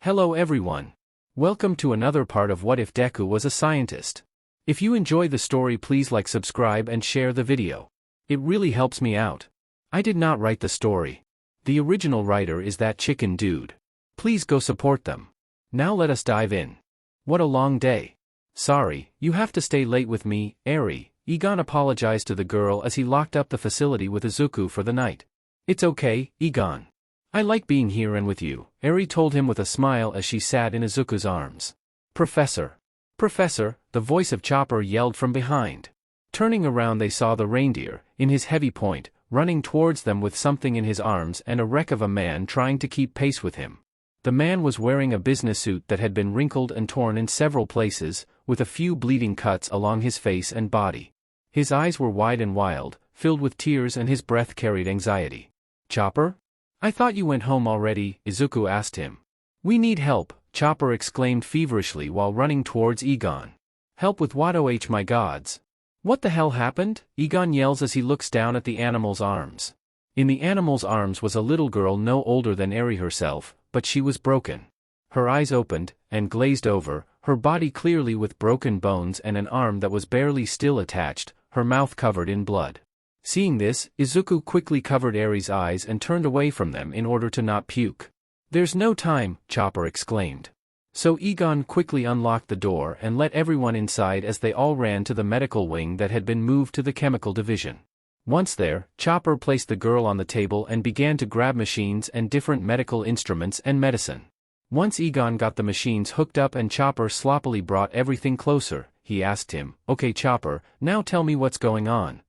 Hello everyone. Welcome to another part of What If Deku Was a Scientist. If you enjoy the story, please like, subscribe and share the video. It really helps me out. I did not write the story. The original writer is that chicken dude. Please go support them. Now let us dive in. What a long day. Sorry, you have to stay late with me, Eri. Egon apologized to the girl as he locked up the facility with Izuku for the night. It's okay, Egon. I like being here and with you, Eri told him with a smile as she sat in Izuku's arms. Professor. Professor, the voice of Chopper yelled from behind. Turning around, they saw the reindeer, in his heavy point, running towards them with something in his arms and a wreck of a man trying to keep pace with him. The man was wearing a business suit that had been wrinkled and torn in several places, with a few bleeding cuts along his face and body. His eyes were wide and wild, filled with tears, and his breath carried anxiety. Chopper? I thought you went home already, Izuku asked him. We need help, Chopper exclaimed feverishly while running towards Egon. Help with what, oh my gods? What the hell happened? Egon yells as he looks down at the animal's arms. In the animal's arms was a little girl no older than Eri herself, but she was broken. Her eyes opened, and glazed over, her body clearly with broken bones and an arm that was barely still attached, her mouth covered in blood. Seeing this, Izuku quickly covered Eri's eyes and turned away from them in order to not puke. There's no time, Chopper exclaimed. So Egon quickly unlocked the door and let everyone inside as they all ran to the medical wing that had been moved to the chemical division. Once there, Chopper placed the girl on the table and began to grab machines and different medical instruments and medicine. Once Egon got the machines hooked up and Chopper sloppily brought everything closer, he asked him, Okay Chopper, now tell me what's going on.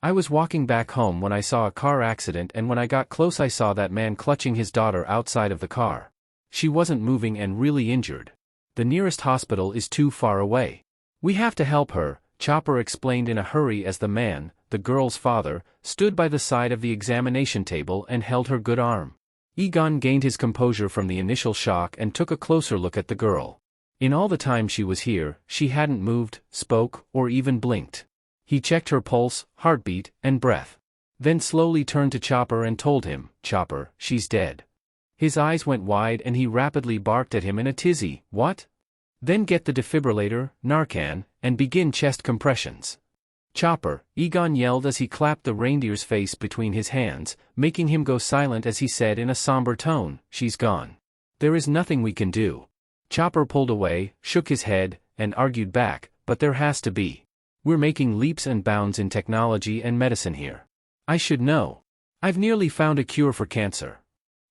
I was walking back home when I saw a car accident, and when I got close I saw that man clutching his daughter outside of the car. She wasn't moving and really injured. The nearest hospital is too far away. We have to help her, Chopper explained in a hurry as the man, the girl's father, stood by the side of the examination table and held her good arm. Egon gained his composure from the initial shock and took a closer look at the girl. In all the time she was here, she hadn't moved, spoke, or even blinked. He checked her pulse, heartbeat, and breath. Then slowly turned to Chopper and told him, Chopper, she's dead. His eyes went wide and he rapidly barked at him in a tizzy, What? Then get the defibrillator, Narcan, and begin chest compressions. Chopper, Egon yelled as he clapped the reindeer's face between his hands, making him go silent as he said in a somber tone, She's gone. There is nothing we can do. Chopper pulled away, shook his head, and argued back, But there has to be. We're making leaps and bounds in technology and medicine here. I should know. I've nearly found a cure for cancer.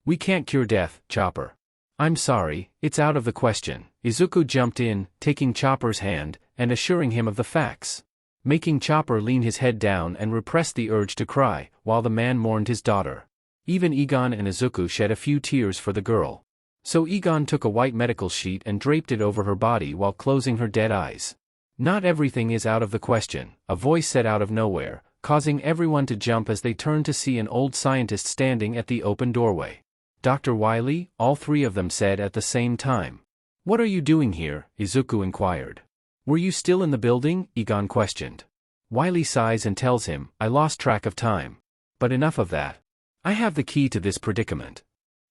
We can't cure death, Chopper. I'm sorry, it's out of the question. Izuku jumped in, taking Chopper's hand, and assuring him of the facts. Making Chopper lean his head down and repress the urge to cry, while the man mourned his daughter. Even Egon and Izuku shed a few tears for the girl. So Egon took a white medical sheet and draped it over her body while closing her dead eyes. Not everything is out of the question, a voice said out of nowhere, causing everyone to jump as they turned to see an old scientist standing at the open doorway. Dr. Wily, all three of them said at the same time. What are you doing here? Izuku inquired. Were you still in the building? Egon questioned. Wily sighs and tells him, I lost track of time. But enough of that. I have the key to this predicament.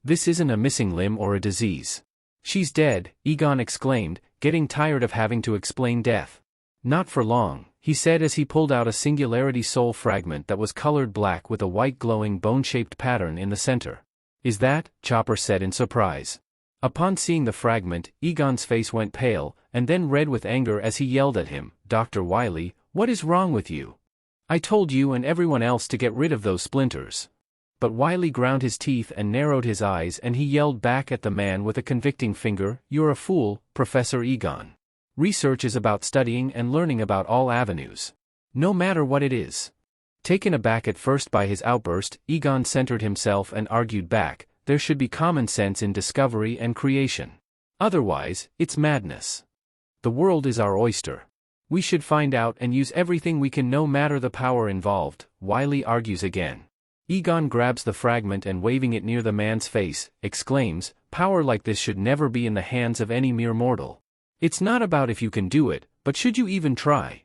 This isn't a missing limb or a disease. She's dead, Egon exclaimed, getting tired of having to explain death. Not for long, he said as he pulled out a singularity soul fragment that was colored black with a white glowing bone-shaped pattern in the center. Is that? Chopper said in surprise. Upon seeing the fragment, Egon's face went pale, and then red with anger as he yelled at him, Dr. Wily, what is wrong with you? I told you and everyone else to get rid of those splinters. But Wily ground his teeth and narrowed his eyes and he yelled back at the man with a convicting finger, You're a fool, Professor Egon. Research is about studying and learning about all avenues. No matter what it is. Taken aback at first by his outburst, Egon centered himself and argued back, There should be common sense in discovery and creation. Otherwise, it's madness. The world is our oyster. We should find out and use everything we can no matter the power involved, Wily argues again. Egon grabs the fragment and waving it near the man's face, exclaims, Power like this should never be in the hands of any mere mortal. It's not about if you can do it, but should you even try?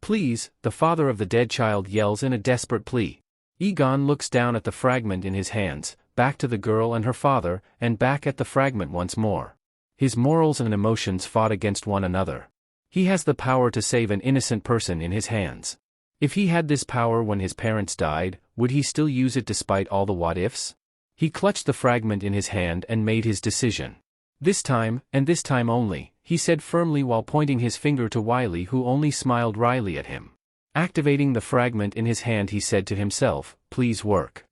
Please, the father of the dead child yells in a desperate plea. Egon looks down at the fragment in his hands, back to the girl and her father, and back at the fragment once more. His morals and emotions fought against one another. He has the power to save an innocent person in his hands. If he had this power when his parents died, would he still use it despite all the what-ifs? He clutched the fragment in his hand and made his decision. This time, and this time only, he said firmly while pointing his finger to Wiley, who only smiled wryly at him. Activating the fragment in his hand, he said to himself, "Please work."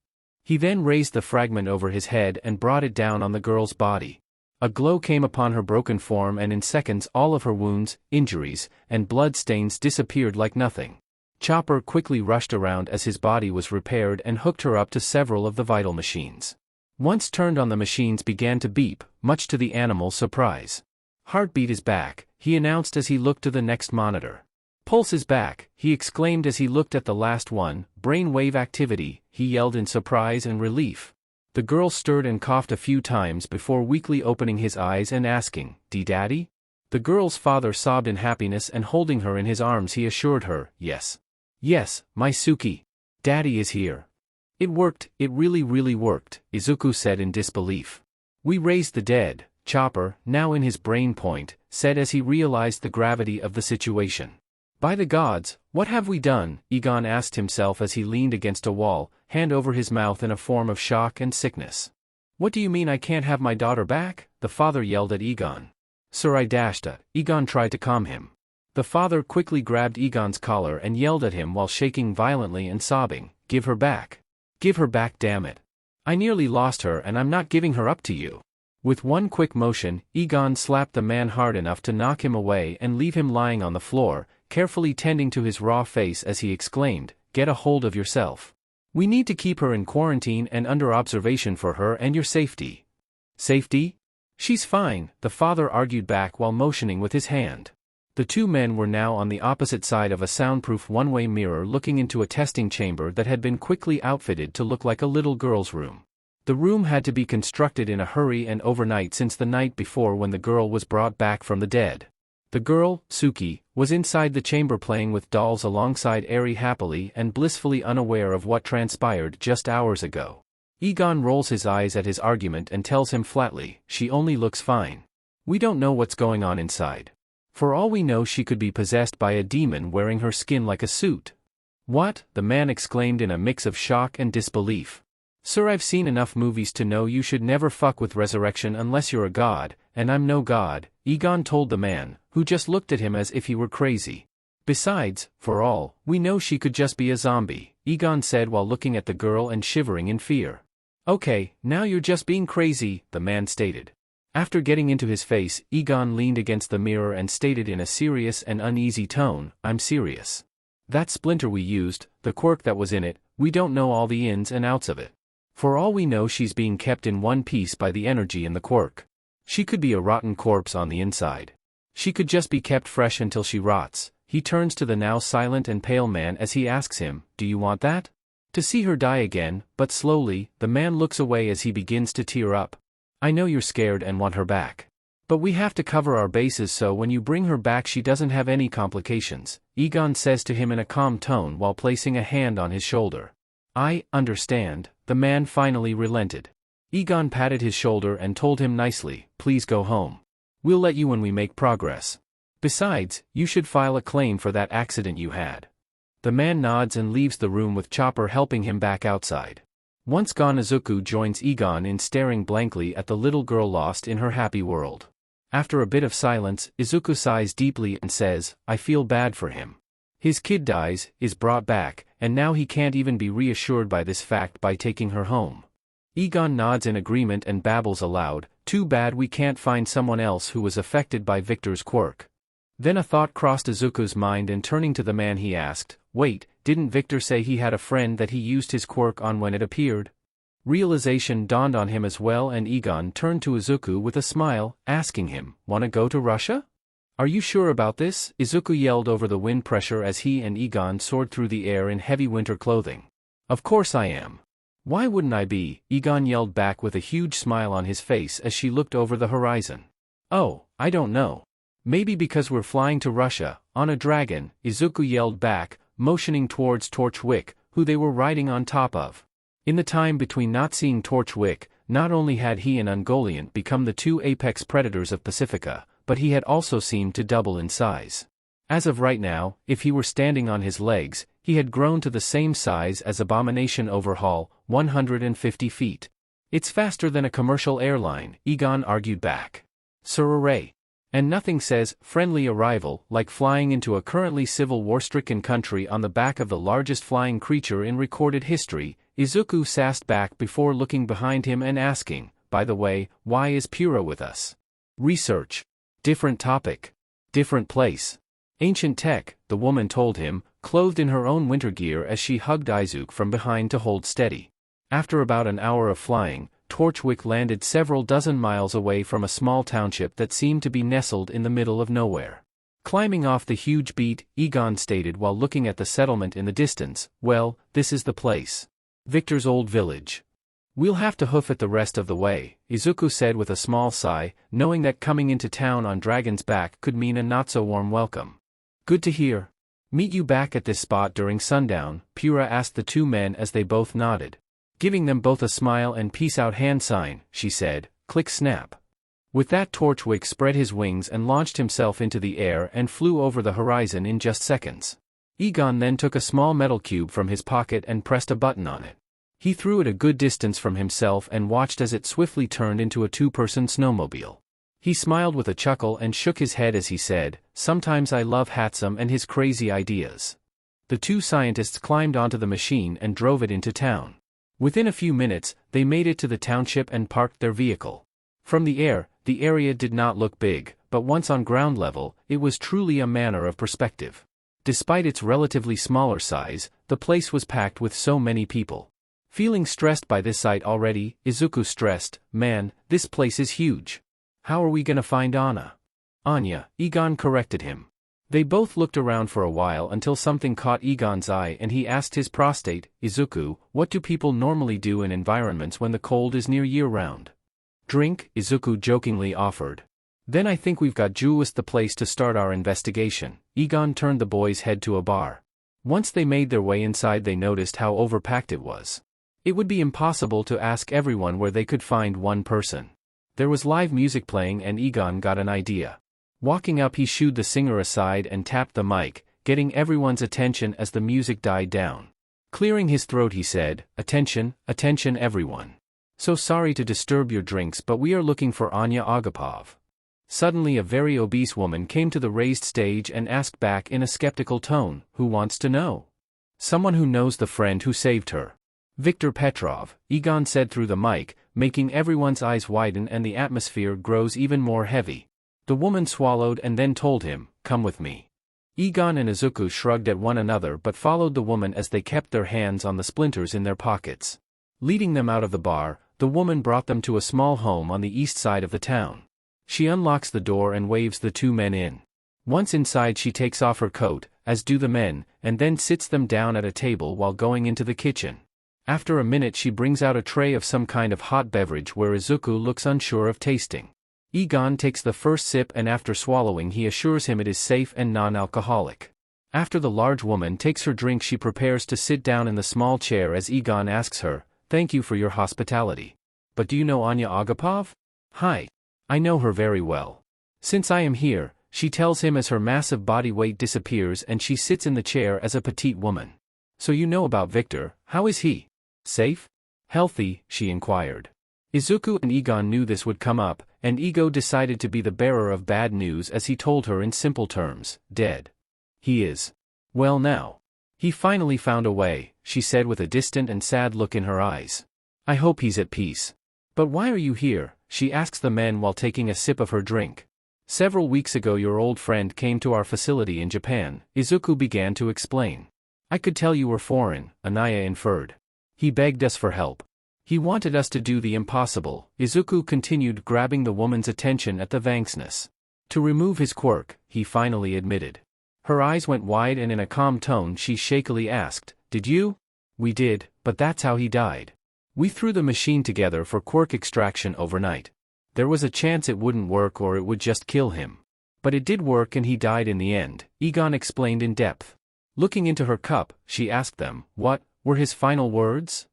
He then raised the fragment over his head and brought it down on the girl's body. A glow came upon her broken form, and in seconds all of her wounds, injuries, and blood stains disappeared like nothing. Chopper quickly rushed around as his body was repaired and hooked her up to several of the vital machines. Once turned on, the machines began to beep, much to the animal's surprise. "Heartbeat is back," he announced as he looked to the next monitor. "Pulse is back," he exclaimed as he looked at the last one. "Brain wave activity," he yelled in surprise and relief. The girl stirred and coughed a few times before weakly opening his eyes and asking, "Daddy?" The girl's father sobbed in happiness, and holding her in his arms he assured her, "Yes. Yes, my Suki. Daddy is here." "It worked, it really worked," Izuku said in disbelief. "We raised the dead," Chopper, now in his brain point, said as he realized the gravity of the situation. "By the gods, what have we done?" Egon asked himself as he leaned against a wall, hand over his mouth in a form of shock and sickness. "What do you mean I can't have my daughter back?" the father yelled at Egon. "Sir, I dashed it." Egon tried to calm him. The father quickly grabbed Egon's collar and yelled at him while shaking violently and sobbing, "Give her back. Give her back, damn it. I nearly lost her and I'm not giving her up to you." With one quick motion, Egon slapped the man hard enough to knock him away and leave him lying on the floor, carefully tending to his raw face as he exclaimed, "Get a hold of yourself. We need to keep her in quarantine and under observation for her and your safety." "Safety? She's fine," the father argued back while motioning with his hand. The two men were now on the opposite side of a soundproof one-way mirror looking into a testing chamber that had been quickly outfitted to look like a little girl's room. The room had to be constructed in a hurry and overnight since the night before when the girl was brought back from the dead. The girl, Suki, was inside the chamber playing with dolls alongside Eri, happily and blissfully unaware of what transpired just hours ago. Egon rolls his eyes at his argument and tells him flatly, "She only looks fine. We don't know what's going on inside. For all we know, she could be possessed by a demon wearing her skin like a suit." "What?" the man exclaimed in a mix of shock and disbelief. "Sir, I've seen enough movies to know you should never fuck with resurrection unless you're a god, and I'm no god," Egon told the man, who just looked at him as if he were crazy. "Besides, for all we know, she could just be a zombie," Egon said while looking at the girl and shivering in fear. "Okay, now you're just being crazy," the man stated. After getting into his face, Egon leaned against the mirror and stated in a serious and uneasy tone, "I'm serious. That splinter we used, the quirk that was in it, we don't know all the ins and outs of it. For all we know, she's being kept in one piece by the energy in the quirk. She could be a rotten corpse on the inside. She could just be kept fresh until she rots." He turns to the now silent and pale man as he asks him, "Do you want that? To see her die again?" But slowly, the man looks away as he begins to tear up. "I know you're scared and want her back. But we have to cover our bases so when you bring her back she doesn't have any complications," Egon says to him in a calm tone while placing a hand on his shoulder. "I understand," the man finally relented. Egon patted his shoulder and told him nicely, "Please go home. We'll let you when we make progress. Besides, you should file a claim for that accident you had." The man nods and leaves the room with Chopper helping him back outside. Once gone, Izuku joins Egon in staring blankly at the little girl lost in her happy world. After a bit of silence, Izuku sighs deeply and says, "I feel bad for him. His kid dies, is brought back, and now he can't even be reassured by this fact by taking her home." Egon nods in agreement and babbles aloud, "Too bad we can't find someone else who was affected by Victor's quirk." Then a thought crossed Izuku's mind, and turning to the man he asked, "Wait, didn't Victor say he had a friend that he used his quirk on when it appeared?" Realization dawned on him as well, and Egon turned to Izuku with a smile, asking him, "Wanna go to Russia?" "Are you sure about this?" Izuku yelled over the wind pressure as he and Egon soared through the air in heavy winter clothing. "Of course I am. Why wouldn't I be?" Egon yelled back with a huge smile on his face as she looked over the horizon. "Oh, I don't know. Maybe because we're flying to Russia, on a dragon," Izuku yelled back, motioning towards Torchwick, who they were riding on top of. In the time between not seeing Torchwick, Not only had he and Ungoliant become the two apex predators of Pacifica, but he had also seemed to double in size. As of right now, if he were standing on his legs, he had grown to the same size as Abomination Overhaul, 150 feet. It's faster than a commercial airline, Egon argued back. Sir, and nothing says friendly arrival like flying into a currently civil war-stricken country on the back of the largest flying creature in recorded history, Izuku sassed back before looking behind him and asking, by the way, why is Pura with us? Research. Different topic. Different place. Ancient tech, the woman told him, clothed in her own winter gear as she hugged Izuku from behind to hold steady. After about an hour of flying, Torchwick landed several dozen miles away from a small township that seemed to be nestled in the middle of nowhere. Climbing off the huge beat, Egon stated while looking at the settlement in the distance, well, this is the place. Victor's old village. We'll have to hoof it the rest of the way, Izuku said with a small sigh, knowing that coming into town on Dragon's Back could mean a not-so-warm welcome. Good to hear. Meet you back at this spot during sundown, Pura asked the two men as they both nodded. Giving them both a smile and peace-out hand sign, she said, click snap. With that Torchwick spread his wings and launched himself into the air and flew over the horizon in just seconds. Egon then took a small metal cube from his pocket and pressed a button on it. He threw it a good distance from himself and watched as it swiftly turned into a two-person snowmobile. He smiled with a chuckle and shook his head as he said, sometimes I love Hatsum and his crazy ideas. The two scientists climbed onto the machine and drove it into town. Within a few minutes, they made it to the township and parked their vehicle. From the air, the area did not look big, but once on ground level, it was truly a matter of perspective. Despite its relatively smaller size, the place was packed with so many people. Feeling stressed by this sight already, Izuku stressed, man, this place is huge. How are we gonna find Anna? Anya, Egon corrected him. They both looked around for a while until something caught Egon's eye and he asked his prostate, Izuku, what do people normally do in environments when the cold is near year-round? Drink, Izuku jokingly offered. Then I think we've got just the place to start our investigation. Egon turned the boy's head to a bar. Once they made their way inside they noticed how overpacked it was. It would be impossible to ask everyone where they could find one person. There was live music playing and Egon got an idea. Walking up he shooed the singer aside and tapped the mic, getting everyone's attention as the music died down. Clearing his throat he said, attention, attention everyone. So sorry to disturb your drinks but we are looking for Anya Agapov. Suddenly a very obese woman came to the raised stage and asked back in a skeptical tone, who wants to know? Someone who knows the friend who saved her. Viktor Petrov, Egon said through the mic, making everyone's eyes widen and the atmosphere grows even more heavy. The woman swallowed and then told him, come with me. Egon and Izuku shrugged at one another but followed the woman as they kept their hands on the splinters in their pockets. Leading them out of the bar, the woman brought them to a small home on the east side of the town. She unlocks the door and waves the two men in. Once inside she takes off her coat, as do the men, and then sits them down at a table while going into the kitchen. After a minute she brings out a tray of some kind of hot beverage where Izuku looks unsure of tasting. Egon takes the first sip and after swallowing he assures him it is safe and non-alcoholic. After the large woman takes her drink she prepares to sit down in the small chair as Egon asks her, thank you for your hospitality. But do you know Anya Agapov? Hi. I know her very well. Since I am here, she tells him as her massive body weight disappears and she sits in the chair as a petite woman. So you know about Victor, how is he? Safe? Healthy, she inquired. Izuku and Egon knew this would come up, and Ego decided to be the bearer of bad news as he told her in simple terms, dead. He is. Well now. He finally found a way, she said with a distant and sad look in her eyes. I hope he's at peace. But why are you here? She asks the men while taking a sip of her drink. Several weeks ago your old friend came to our facility in Japan, Izuku began to explain. I could tell you were foreign, Anaya inferred. He begged us for help. He wanted us to do the impossible, Izuku continued grabbing the woman's attention at the vankness. To remove his quirk, he finally admitted. Her eyes went wide and in a calm tone she shakily asked, did you? We did, but that's how he died. We threw the machine together for quirk extraction overnight. There was a chance it wouldn't work or it would just kill him. But it did work and he died in the end, Egon explained in depth. Looking into her cup, she asked them, what were his final words?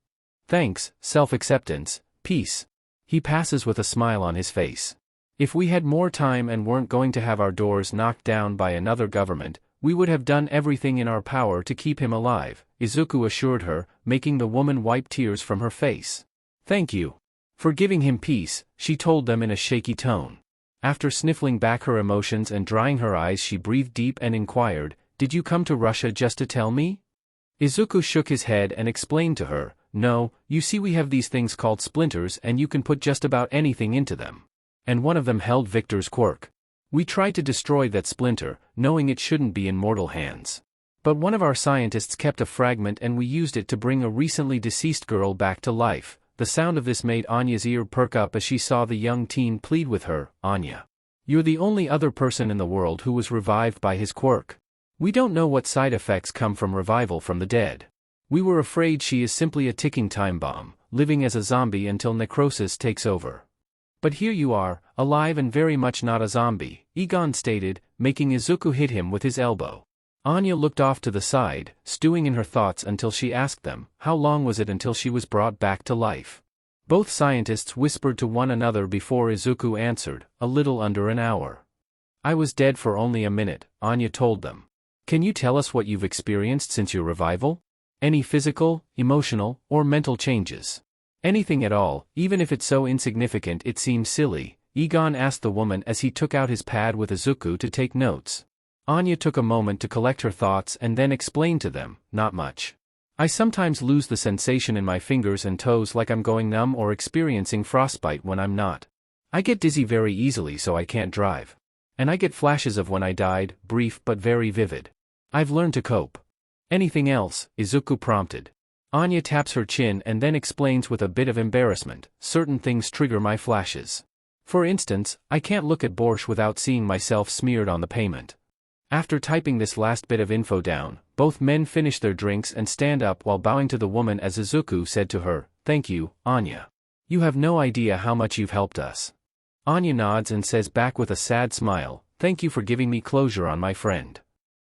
Thanks, self-acceptance, peace. He passes with a smile on his face. If we had more time and weren't going to have our doors knocked down by another government, we would have done everything in our power to keep him alive, Izuku assured her, making the woman wipe tears from her face. Thank you for giving him peace, she told them in a shaky tone. After sniffling back her emotions and drying her eyes, she breathed deep and inquired, "Did you come to Russia just to tell me?" Izuku shook his head and explained to her, "No, you see we have these things called splinters and you can put just about anything into them. And one of them held Victor's quirk. We tried to destroy that splinter, knowing it shouldn't be in mortal hands. But one of our scientists kept a fragment and we used it to bring a recently deceased girl back to life." The sound of this made Anya's ear perk up as she saw the young teen plead with her, "Anya. You're the only other person in the world who was revived by his quirk. We don't know what side effects come from revival from the dead. We were afraid she is simply a ticking time bomb, living as a zombie until necrosis takes over. But here you are, alive and very much not a zombie," Egon stated, making Izuku hit him with his elbow. Anya looked off to the side, stewing in her thoughts until she asked them, how long was it until she was brought back to life? Both scientists whispered to one another before Izuku answered, a little under an hour. I was dead for only a minute, Anya told them. Can you tell us what you've experienced since your revival? Any physical, emotional, or mental changes? Anything at all, even if it's so insignificant it seems silly, Egon asked the woman as he took out his pad with Izuku to take notes. Anya took a moment to collect her thoughts and then explained to them, not much. I sometimes lose the sensation in my fingers and toes like I'm going numb or experiencing frostbite when I'm not. I get dizzy very easily so I can't drive. And I get flashes of when I died, brief but very vivid. I've learned to cope. Anything else? Izuku prompted. Anya taps her chin and then explains with a bit of embarrassment, certain things trigger my flashes. For instance, I can't look at borscht without seeing myself smeared on the pavement. After typing this last bit of info down, both men finish their drinks and stand up while bowing to the woman as Izuku said to her, Thank you, Anya. You have no idea how much you've helped us. Anya nods and says back with a sad smile, Thank you for giving me closure on my friend.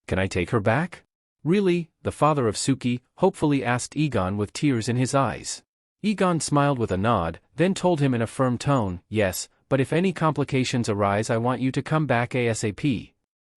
Can I take her back? Really? The father of Suki hopefully asked Egon with tears in his eyes. Egon smiled with a nod, then told him in a firm tone, Yes, but if any complications arise I want you to come back ASAP.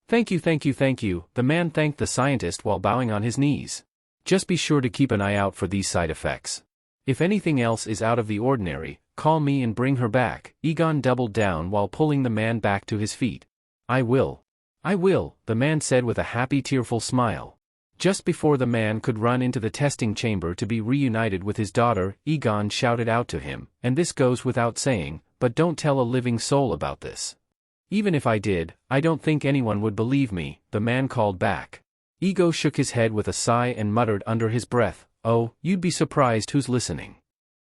Thank you, the man thanked the scientist while bowing on his knees. Just be sure to keep an eye out for these side effects. If anything else is out of the ordinary, call me and bring her back. Egon doubled down while pulling the man back to his feet. I will, the man said with a happy tearful smile. Just before the man could run into the testing chamber to be reunited with his daughter, Egon shouted out to him, and this goes without saying, but don't tell a living soul about this. Even if I did, I don't think anyone would believe me, the man called back. Ego shook his head with a sigh and muttered under his breath, Oh, you'd be surprised who's listening.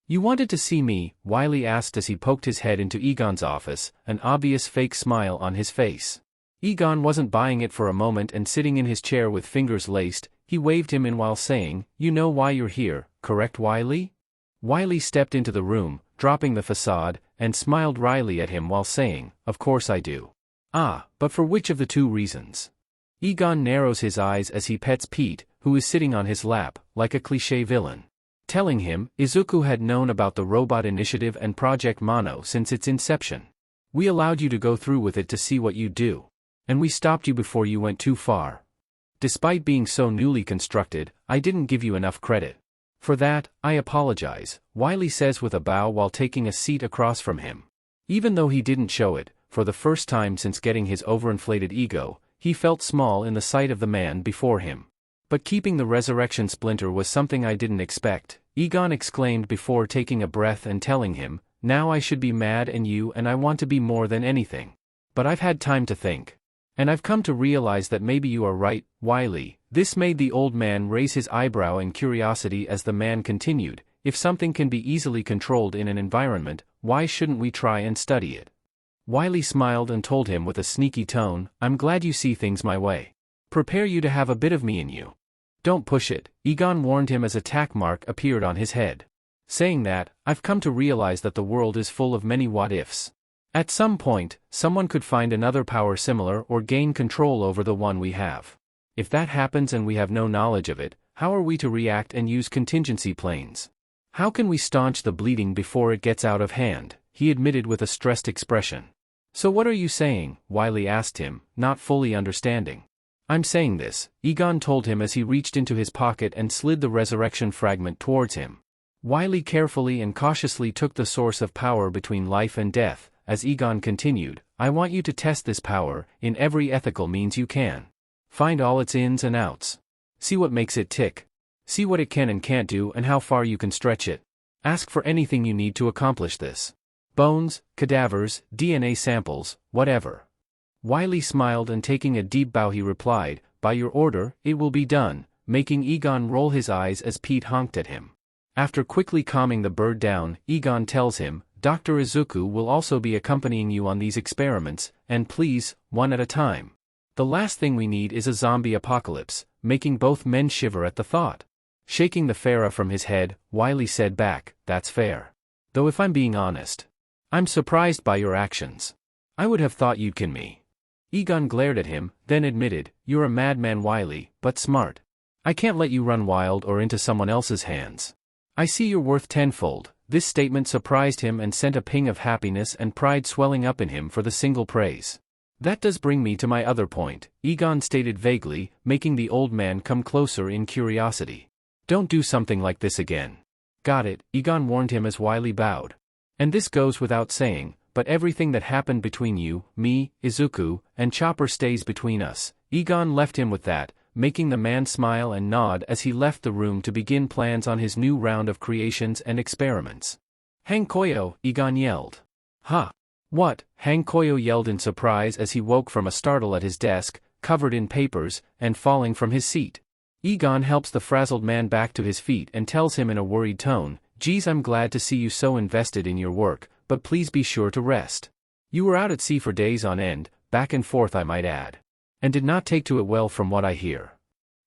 You wanted to see me? Wiley asked as he poked his head into Egon's office, an obvious fake smile on his face. Egon wasn't buying it for a moment and sitting in his chair with fingers laced, he waved him in while saying, You know why you're here, correct Wiley? Wiley stepped into the room, dropping the facade, and smiled wryly at him while saying, Of course I do. Ah, but for which of the two reasons? Egon narrows his eyes as he pets Pete, who is sitting on his lap, like a cliché villain. Telling him, Izuku had known about the robot initiative and Project Mono since its inception. We allowed you to go through with it to see what you'd do. And we stopped you before you went too far. Despite being so newly constructed, I didn't give you enough credit. For that, I apologize, Wiley says with a bow while taking a seat across from him. Even though he didn't show it, for the first time since getting his overinflated ego, he felt small in the sight of the man before him. But keeping the resurrection splinter was something I didn't expect, Egon exclaimed before taking a breath and telling him, Now I should be mad and I want to be more than anything. But I've had time to think. And I've come to realize that maybe you are right, Wiley. This made the old man raise his eyebrow in curiosity as the man continued, If something can be easily controlled in an environment, why shouldn't we try and study it? Wiley smiled and told him with a sneaky tone, I'm glad you see things my way. Prepare you to have a bit of me in you. Don't push it, Egon warned him as a tack mark appeared on his head. Saying that, I've come to realize that the world is full of many what-ifs. At some point, someone could find another power similar or gain control over the one we have. If that happens and we have no knowledge of it, how are we to react and use contingency plans? How can we staunch the bleeding before it gets out of hand? he admitted with a stressed expression. So what are you saying? Wiley asked him, not fully understanding. I'm saying this, Egon told him as he reached into his pocket and slid the resurrection fragment towards him. Wiley carefully and cautiously took the source of power between life and death. As Egon continued, I want you to test this power, in every ethical means you can. Find all its ins and outs. See what makes it tick. See what it can and can't do and how far you can stretch it. Ask for anything you need to accomplish this. Bones, cadavers, DNA samples, whatever. Wiley smiled and taking a deep bow he replied, by your order, it will be done, making Egon roll his eyes as Pete honked at him. After quickly calming the bird down, Egon tells him, Dr. Izuku will also be accompanying you on these experiments, and please, one at a time. The last thing we need is a zombie apocalypse, making both men shiver at the thought. Shaking the Farah from his head, Wiley said back, that's fair. Though if I'm being honest, I'm surprised by your actions. I would have thought you'd kin me. Egon glared at him, then admitted, you're a madman Wiley, but smart. I can't let you run wild or into someone else's hands. I see you're worth tenfold. This statement surprised him and sent a ping of happiness and pride swelling up in him for the single praise. That does bring me to my other point, Egon stated vaguely, making the old man come closer in curiosity. Don't do something like this again. Got it, Egon warned him as Wiley bowed. And this goes without saying, but everything that happened between you, me, Izuku, and Chopper stays between us. Egon left him with that, making the man smile and nod as he left the room to begin plans on his new round of creations and experiments. Hankoyo, Egon yelled. Ha! What? Hankoyo yelled in surprise as he woke from a startle at his desk, covered in papers, and falling from his seat. Egon helps the frazzled man back to his feet and tells him in a worried tone, Geez, I'm glad to see you so invested in your work, but please be sure to rest. You were out at sea for days on end, back and forth I might add. And did not take to it well from what I hear.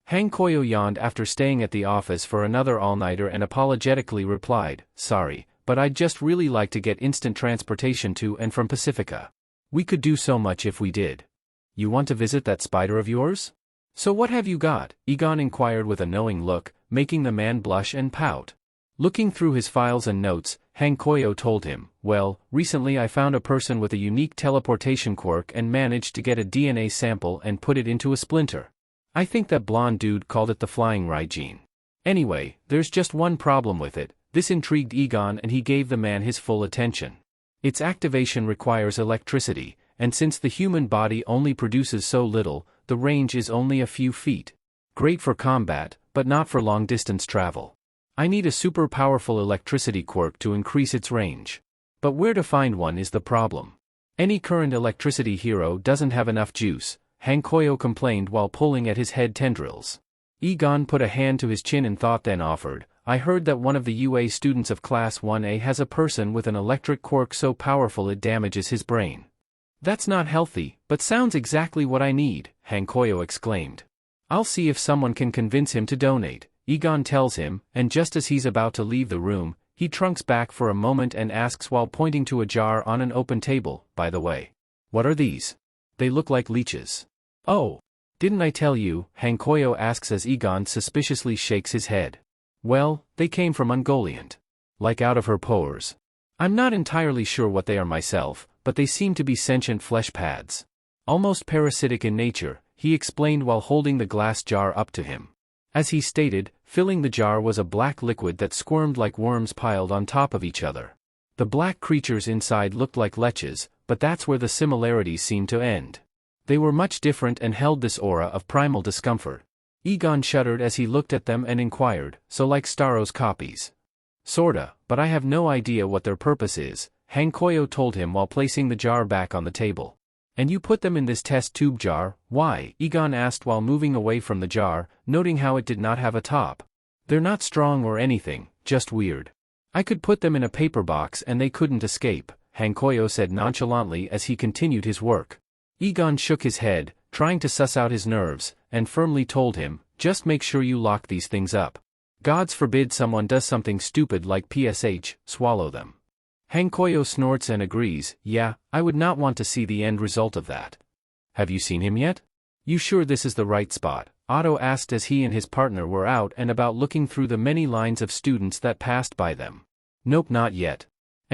Hankoyo yawned after staying at the office for another all-nighter and apologetically replied, Sorry, but I'd just really like to get instant transportation to and from Pacifica. We could do so much if we did. You want to visit that spider of yours? So what have you got? Egon inquired with a knowing look, making the man blush and pout. Looking through his files and notes, Hankoyo told him, Well, recently I found a person with a unique teleportation quirk and managed to get a DNA sample and put it into a splinter. I think that blonde dude called it the flying Raijin. Anyway, there's just one problem with it. This intrigued Egon and he gave the man his full attention. Its activation requires electricity, and since the human body only produces so little, the range is only a few feet. Great for combat, but not for long-distance travel. I need a super powerful electricity quirk to increase its range. But where to find one is the problem. Any current electricity hero doesn't have enough juice, Hankoyo complained while pulling at his head tendrils. Egon put a hand to his chin and thought then offered, I heard that one of the UA students of Class 1A has a person with an electric quirk so powerful it damages his brain. That's not healthy, but sounds exactly what I need, Hankoyo exclaimed. I'll see if someone can convince him to donate, Egon tells him, and just as he's about to leave the room, he trunks back for a moment and asks while pointing to a jar on an open table, by the way. What are these? They look like leeches. Oh. Didn't I tell you? Hankoyo asks as Egon suspiciously shakes his head. Well, they came from Ungoliant. Like out of her pores. I'm not entirely sure what they are myself, but they seem to be sentient flesh pads. Almost parasitic in nature, he explained while holding the glass jar up to him. As he stated, filling the jar was a black liquid that squirmed like worms piled on top of each other. The black creatures inside looked like leches, but that's where the similarities seemed to end. They were much different and held this aura of primal discomfort. Egon shuddered as he looked at them and inquired, so like Staro's copies? Sorta, but I have no idea what their purpose is, Hankoyo told him while placing the jar back on the table. And you put them in this test tube jar, why? Egon asked while moving away from the jar, noting how it did not have a top. They're not strong or anything, just weird. I could put them in a paper box and they couldn't escape, Hankoyo said nonchalantly as he continued his work. Egon shook his head, trying to suss out his nerves, and firmly told him, just make sure you lock these things up. Gods forbid someone does something stupid like PSH, swallow them. Hankoyo snorts and agrees, yeah, I would not want to see the end result of that. Have you seen him yet? You sure this is the right spot? Otto asked as he and his partner were out and about looking through the many lines of students that passed by them. Nope, not yet.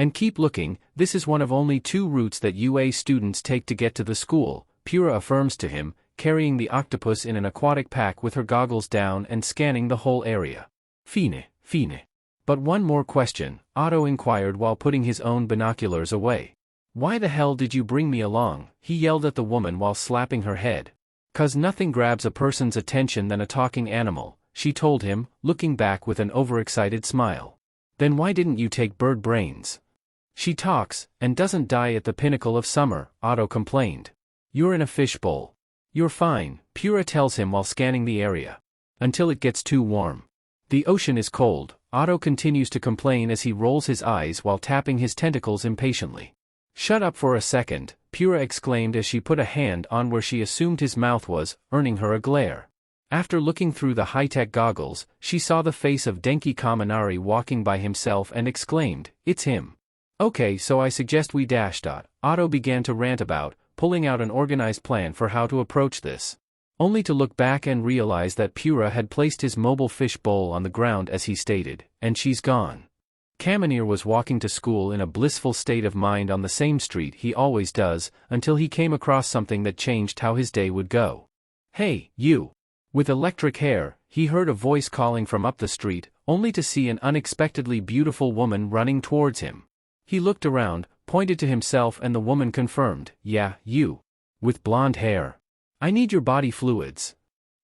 And keep looking, this is one of only 2 routes that UA students take to get to the school, Pura affirms to him, carrying the octopus in an aquatic pack with her goggles down and scanning the whole area. Fine, fine. But one more question, Otto inquired while putting his own binoculars away. Why the hell did you bring me along? He yelled at the woman while slapping her head. "'Cause nothing grabs a person's attention than a talking animal," she told him, looking back with an overexcited smile. "Then why didn't you take bird brains?" "She talks, and doesn't die at the pinnacle of summer," Otto complained. "You're in a fishbowl. You're fine," Pura tells him while scanning the area. "Until it gets too warm. The ocean is cold," Otto continues to complain as he rolls his eyes while tapping his tentacles impatiently. "Shut up for a second," Pura exclaimed as she put a hand on where she assumed his mouth was, earning her a glare. After looking through the high-tech goggles, she saw the face of Denki Kaminari walking by himself and exclaimed, "It's him." "Okay, so I suggest we dash. Otto began to rant about, pulling out an organized plan for how to approach this. Only to look back and realize that Pura had placed his mobile fish bowl on the ground as he stated, and she's gone. Kaminir was walking to school in a blissful state of mind on the same street he always does, until he came across something that changed how his day would go. "Hey, you! With electric hair," he heard a voice calling from up the street, only to see an unexpectedly beautiful woman running towards him. He looked around, pointed to himself, and the woman confirmed, "Yeah, you. With blonde hair. I need your body fluids."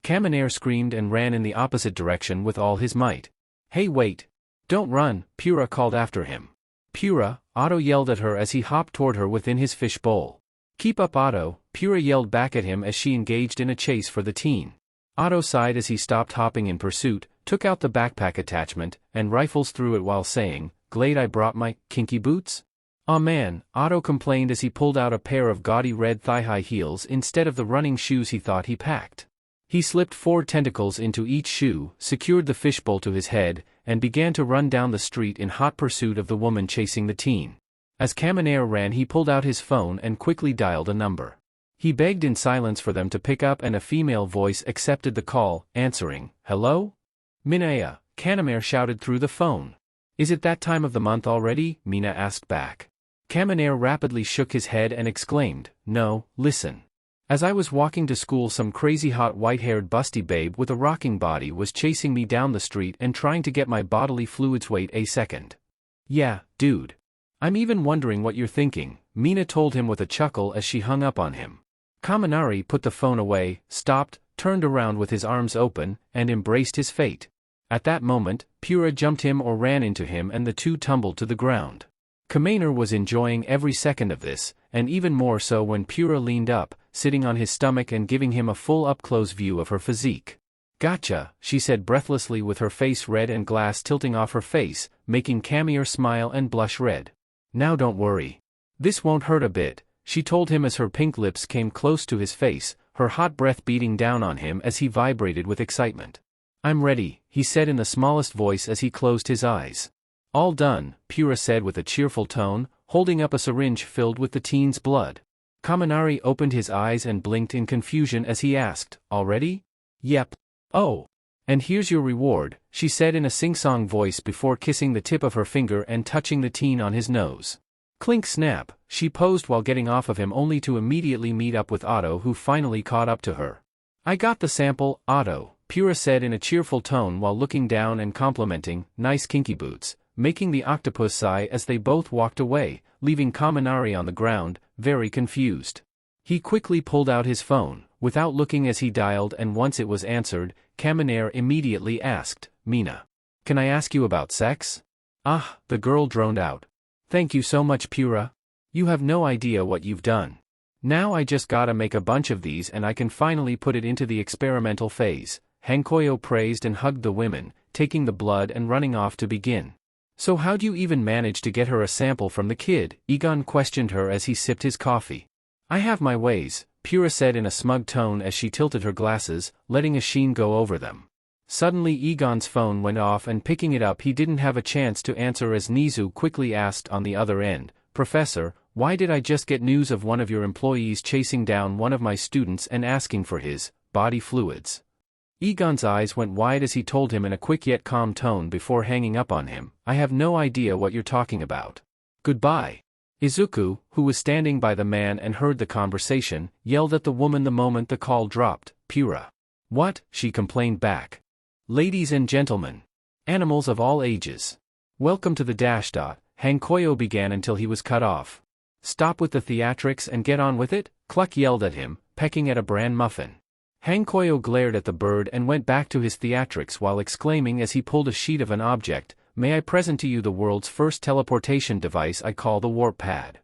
Kaminir screamed and ran in the opposite direction with all his might. "Hey, wait! Don't run," Pura called after him. "Pura," Otto yelled at her as he hopped toward her within his fish bowl. "Keep up, Otto," Pura yelled back at him as she engaged in a chase for the teen. Otto sighed as he stopped hopping in pursuit, took out the backpack attachment, and rifles through it while saying, "Glad I brought my kinky boots?" "Aw man," Otto complained as he pulled out a pair of gaudy red thigh-high heels instead of the running shoes he thought he packed. He slipped 4 tentacles into each shoe, secured the fishbowl to his head, and began to run down the street in hot pursuit of the woman chasing the teen. As Kaminir ran, he pulled out his phone and quickly dialed a number. He begged in silence for them to pick up, and a female voice accepted the call, answering, "Hello? Minaya," Kaminir shouted through the phone. "Is it that time of the month already?" Mina asked back. Kaminir rapidly shook his head and exclaimed, "No, listen. As I was walking to school, some crazy hot white-haired busty babe with a rocking body was chasing me down the street and trying to get my bodily fluids. Wait a second. Yeah, dude. I'm even wondering what you're thinking," Mina told him with a chuckle as she hung up on him. Kaminari put the phone away, stopped, turned around with his arms open, and embraced his fate. At that moment, Pura jumped him or ran into him, and the two tumbled to the ground. Kaminir was enjoying every second of this, and even more so when Pura leaned up, sitting on his stomach and giving him a full up-close view of her physique. "Gotcha," she said breathlessly with her face red and glass tilting off her face, making Kaminir smile and blush red. "Now don't worry. This won't hurt a bit," she told him as her pink lips came close to his face, her hot breath beating down on him as he vibrated with excitement. "I'm ready," he said in the smallest voice as he closed his eyes. "All done," Pura said with a cheerful tone, holding up a syringe filled with the teen's blood. Kaminari opened his eyes and blinked in confusion as he asked, "Already?" "Yep." "Oh. And here's your reward," she said in a sing-song voice before kissing the tip of her finger and touching the teen on his nose. Clink snap, she posed while getting off of him, only to immediately meet up with Otto, who finally caught up to her. "I got the sample, Otto," Pura said in a cheerful tone while looking down and complimenting, "Nice kinky boots," making the octopus sigh as they both walked away, leaving Kaminari on the ground, very confused. He quickly pulled out his phone, without looking as he dialed, and once it was answered, Kaminir immediately asked, "Mina, can I ask you about sex?" "Ah," the girl droned out. "Thank you so much, Pura. You have no idea what you've done. Now I just gotta make a bunch of these and I can finally put it into the experimental phase." Hankoyo praised and hugged the women, taking the blood and running off to begin. "So how'd you even manage to get her a sample from the kid?" Egon questioned her as he sipped his coffee. "I have my ways," Pura said in a smug tone as she tilted her glasses, letting a sheen go over them. Suddenly Egon's phone went off, and picking it up he didn't have a chance to answer as Nizu quickly asked on the other end, "Professor, why did I just get news of one of your employees chasing down one of my students and asking for his body fluids?" Egon's eyes went wide as he told him in a quick yet calm tone before hanging up on him, "I have no idea what you're talking about. Goodbye. Izuku, who was standing by the man and heard the conversation, yelled at the woman the moment the call dropped. Pura. What? She complained back. Ladies and gentlemen. Animals of all ages. Welcome to the dash dot, Hankoyo began until he was cut off. Stop with the theatrics and get on with it, Cluck yelled at him, pecking at a bran muffin. Hankoyo glared at the bird and went back to his theatrics while exclaiming as he pulled a sheet of an object, "May I present to you the world's first teleportation device I call the warp pad."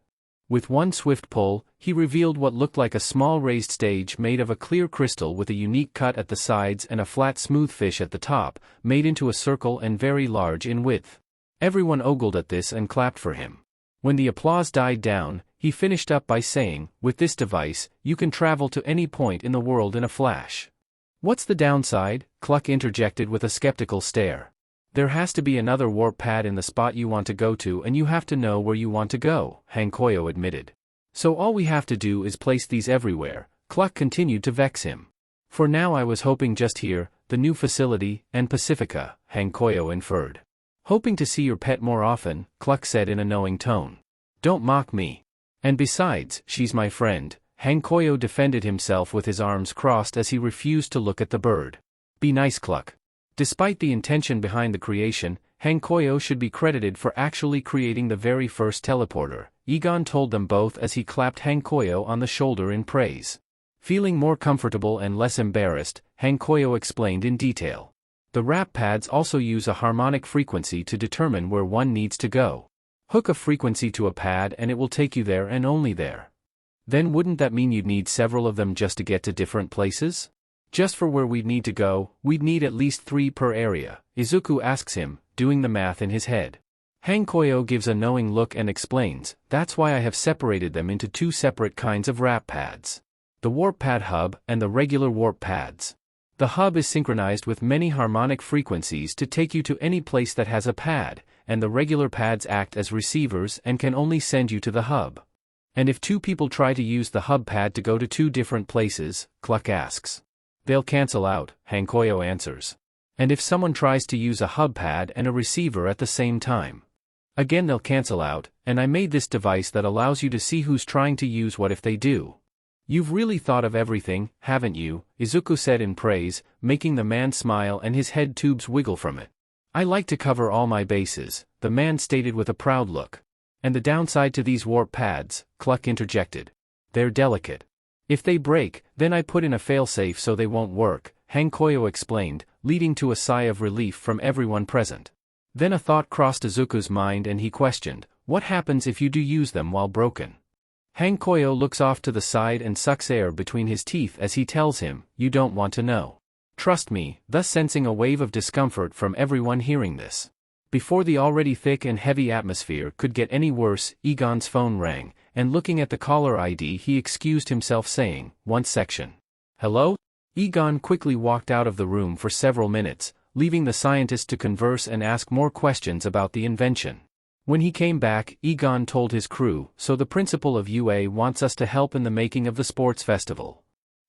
With one swift pull, he revealed what looked like a small raised stage made of a clear crystal with a unique cut at the sides and a flat smooth fish at the top, made into a circle and very large in width. Everyone ogled at this and clapped for him. When the applause died down, he finished up by saying, "With this device, you can travel to any point in the world in a flash." "What's the downside?" Cluck interjected with a skeptical stare. "There has to be another warp pad in the spot you want to go to and you have to know where you want to go," Hankoyo admitted. "So all we have to do is place these everywhere," Cluck continued to vex him. "For now I was hoping just here, the new facility, and Pacifica," Hankoyo inferred. "Hoping to see your pet more often," Cluck said in a knowing tone. "Don't mock me. And besides, she's my friend," Hankoyo defended himself with his arms crossed as he refused to look at the bird. "Be nice, Cluck." Despite the intention behind the creation, Hankoyo should be credited for actually creating the very first teleporter, Egon told them both as he clapped Hankoyo on the shoulder in praise. Feeling more comfortable and less embarrassed, Hankoyo explained in detail. The wrap pads also use a harmonic frequency to determine where one needs to go. Hook a frequency to a pad and it will take you there and only there. Then wouldn't that mean you'd need several of them just to get to different places? Just for where we'd need to go, we'd need at least 3 per area, Izuku asks him, doing the math in his head. Hankoyo gives a knowing look and explains, "That's why I have separated them into 2 separate kinds of wrap pads. The warp pad hub and the regular warp pads. The hub is synchronized with many harmonic frequencies to take you to any place that has a pad, and the regular pads act as receivers and can only send you to the hub." "And if 2 people try to use the hub pad to go to 2 different places?" Cluck asks. "They'll cancel out," Hankoyo answers. "And if someone tries to use a hub pad and a receiver at the same time? Again they'll cancel out, and I made this device that allows you to see who's trying to use what if they do." "You've really thought of everything, haven't you?" Izuku said in praise, making the man smile and his head tubes wiggle from it. "I like to cover all my bases," the man stated with a proud look. "And the downside to these warp pads," Cluck interjected. "They're delicate. If they break, then I put in a failsafe so they won't work," Hankoyo explained, leading to a sigh of relief from everyone present. Then a thought crossed Izuku's mind and he questioned, "What happens if you do use them while broken?" Hankoyo looks off to the side and sucks air between his teeth as he tells him, "You don't want to know. Trust me," thus sensing a wave of discomfort from everyone hearing this. Before the already thick and heavy atmosphere could get any worse, Egon's phone rang, and looking at the caller ID he excused himself saying, "One section." "Hello?" Egon quickly walked out of the room for several minutes, leaving the scientist to converse and ask more questions about the invention. When he came back, Egon told his crew, "So the principal of UA wants us to help in the making of the sports festival."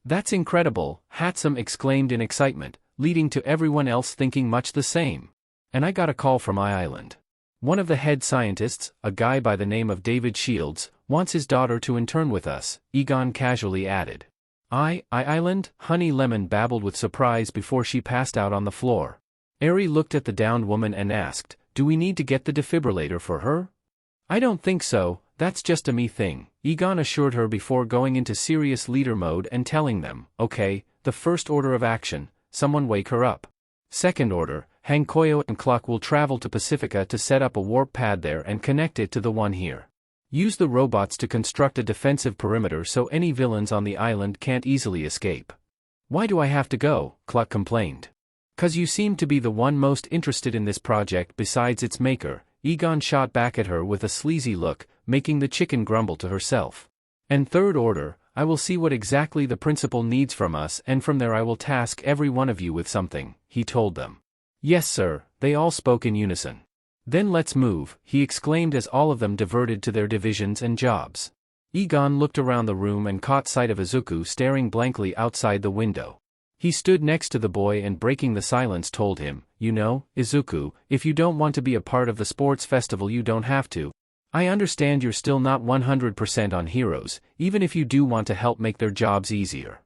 "That's incredible," Hatsum exclaimed in excitement, leading to everyone else thinking much the same. "And I got a call from I-Island. One of the head scientists, a guy by the name of David Shields, wants his daughter to intern with us," Egon casually added. I-Island?" Honey Lemon babbled with surprise before she passed out on the floor. Eri looked at the downed woman and asked, "Do we need to get the defibrillator for her?" "I don't think so, that's just a me thing," Egon assured her before going into serious leader mode and telling them, "Okay, the first order of action, someone wake her up. Second order, Hankoyo and Cluck will travel to Pacifica to set up a warp pad there and connect it to the one here. Use the robots to construct a defensive perimeter so any villains on the island can't easily escape." "Why do I have to go?" Cluck complained. "'Cause you seem to be the one most interested in this project besides its maker," Egon shot back at her with a sleazy look, making the chicken grumble to herself. "And third order, I will see what exactly the principal needs from us and from there I will task every one of you with something," he told them. "Yes sir," they all spoke in unison. "Then let's move," he exclaimed as all of them diverted to their divisions and jobs. Egon looked around the room and caught sight of Izuku staring blankly outside the window. He stood next to the boy and breaking the silence told him, "You know, Izuku, if you don't want to be a part of the sports festival you don't have to." I understand you're still not 100% on heroes, even if you do want to help make their jobs easier.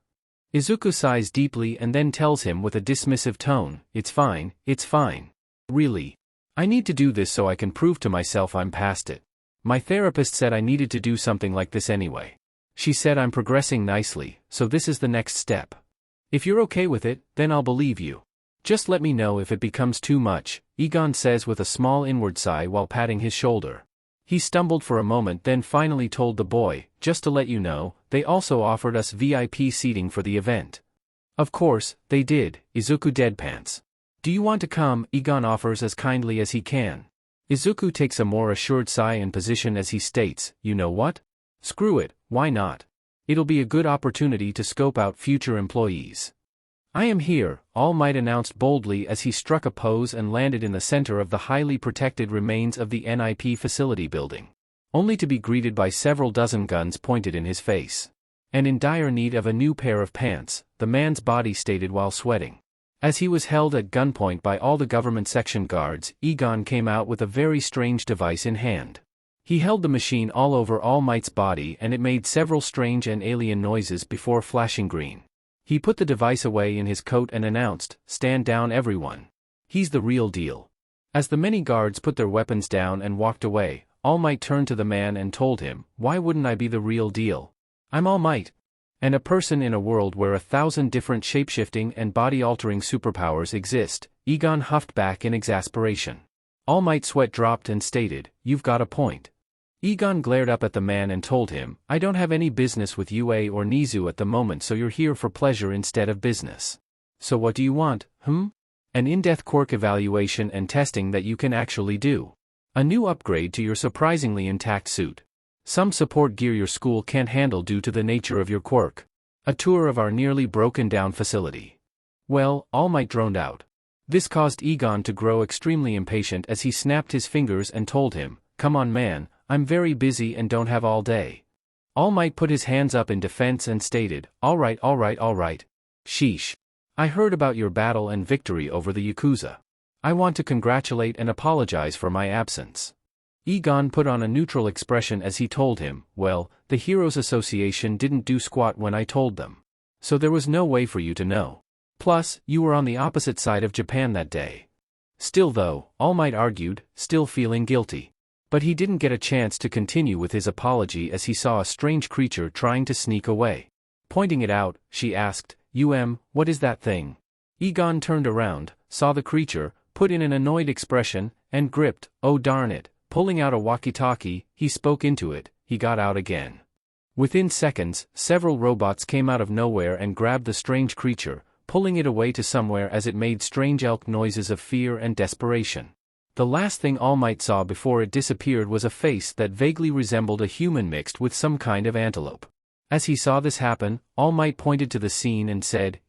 Izuku sighs deeply and then tells him with a dismissive tone, it's fine, it's fine. Really. I need to do this so I can prove to myself I'm past it. My therapist said I needed to do something like this anyway. She said I'm progressing nicely, so this is the next step. If you're okay with it, then I'll believe you. Just let me know if it becomes too much, Egon says with a small inward sigh while patting his shoulder. He stumbled for a moment then finally told the boy, just to let you know, they also offered us VIP seating for the event. Of course, they did, Izuku deadpans. Do you want to come? Egon offers as kindly as he can. Izuku takes a more assured sigh and position as he states, you know what? Screw it, why not? It'll be a good opportunity to scope out future employees. I am here, All Might announced boldly as he struck a pose and landed in the center of the highly protected remains of the NIP facility building. Only to be greeted by several dozen guns pointed in his face. And in dire need of a new pair of pants, the man's body stated while sweating. As he was held at gunpoint by all the government section guards, Egon came out with a very strange device in hand. He held the machine all over All Might's body and it made several strange and alien noises before flashing green. He put the device away in his coat and announced, stand down everyone. He's the real deal. As the many guards put their weapons down and walked away, All Might turned to the man and told him, why wouldn't I be the real deal? I'm All Might. And a person in a world where 1,000 different shape-shifting and body-altering superpowers exist, Egon huffed back in exasperation. All Might's sweat dropped and stated, you've got a point. Egon glared up at the man and told him, I don't have any business with UA or Nizu at the moment, so you're here for pleasure instead of business. So what do you want, An in-depth quirk evaluation and testing that you can actually do. A new upgrade to your surprisingly intact suit. Some support gear your school can't handle due to the nature of your quirk. A tour of our nearly broken-down facility. Well, All Might droned out. This caused Egon to grow extremely impatient as he snapped his fingers and told him, come on man, I'm very busy and don't have all day. All Might put his hands up in defense and stated, all right. Sheesh. I heard about your battle and victory over the Yakuza. I want to congratulate and apologize for my absence. Egon put on a neutral expression as he told him, well, the Heroes Association didn't do squat when I told them. So there was no way for you to know. Plus, you were on the opposite side of Japan that day. Still though, All Might argued, still feeling guilty. But he didn't get a chance to continue with his apology as he saw a strange creature trying to sneak away. Pointing it out, she asked, what is that thing? Egon turned around, saw the creature, put in an annoyed expression, and gripped, oh darn it, pulling out a walkie-talkie, he spoke into it, he got out again. Within seconds, several robots came out of nowhere and grabbed the strange creature, pulling it away to somewhere as it made strange elk noises of fear and desperation. The last thing All Might saw before it disappeared was a face that vaguely resembled a human mixed with some kind of antelope. As he saw this happen, All Might pointed to the scene and said,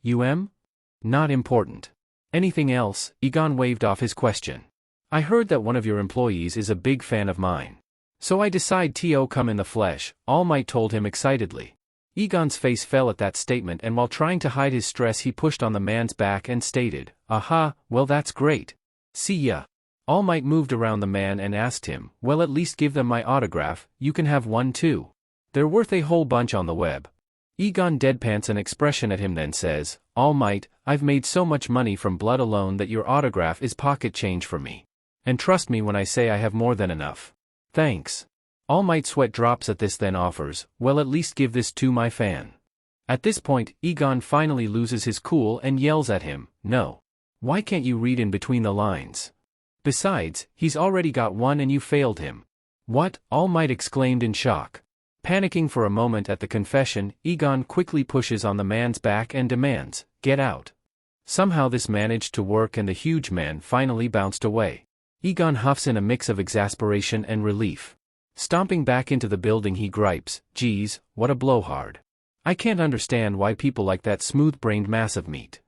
Not important. Anything else? Egon waved off his question. I heard that one of your employees is a big fan of mine. So I decide to come in the flesh, All Might told him excitedly. Egon's face fell at that statement and while trying to hide his stress he pushed on the man's back and stated, aha, well that's great. See ya. All Might moved around the man and asked him, well at least give them my autograph, you can have one too. They're worth a whole bunch on the web. Egon deadpans an expression at him then says, All Might, I've made so much money from blood alone that your autograph is pocket change for me. And trust me when I say I have more than enough. Thanks. All Might's sweat drops at this then offers, well at least give this to my fan. At this point, Egon finally loses his cool and yells at him, no. Why can't you read in between the lines? Besides, he's already got one and you failed him. What? All Might exclaimed in shock. Panicking for a moment at the confession, Egon quickly pushes on the man's back and demands, get out. Somehow this managed to work and the huge man finally bounced away. Egon huffs in a mix of exasperation and relief. Stomping back into the building he gripes, geez, what a blowhard. I can't understand why people like that smooth-brained mass of meat.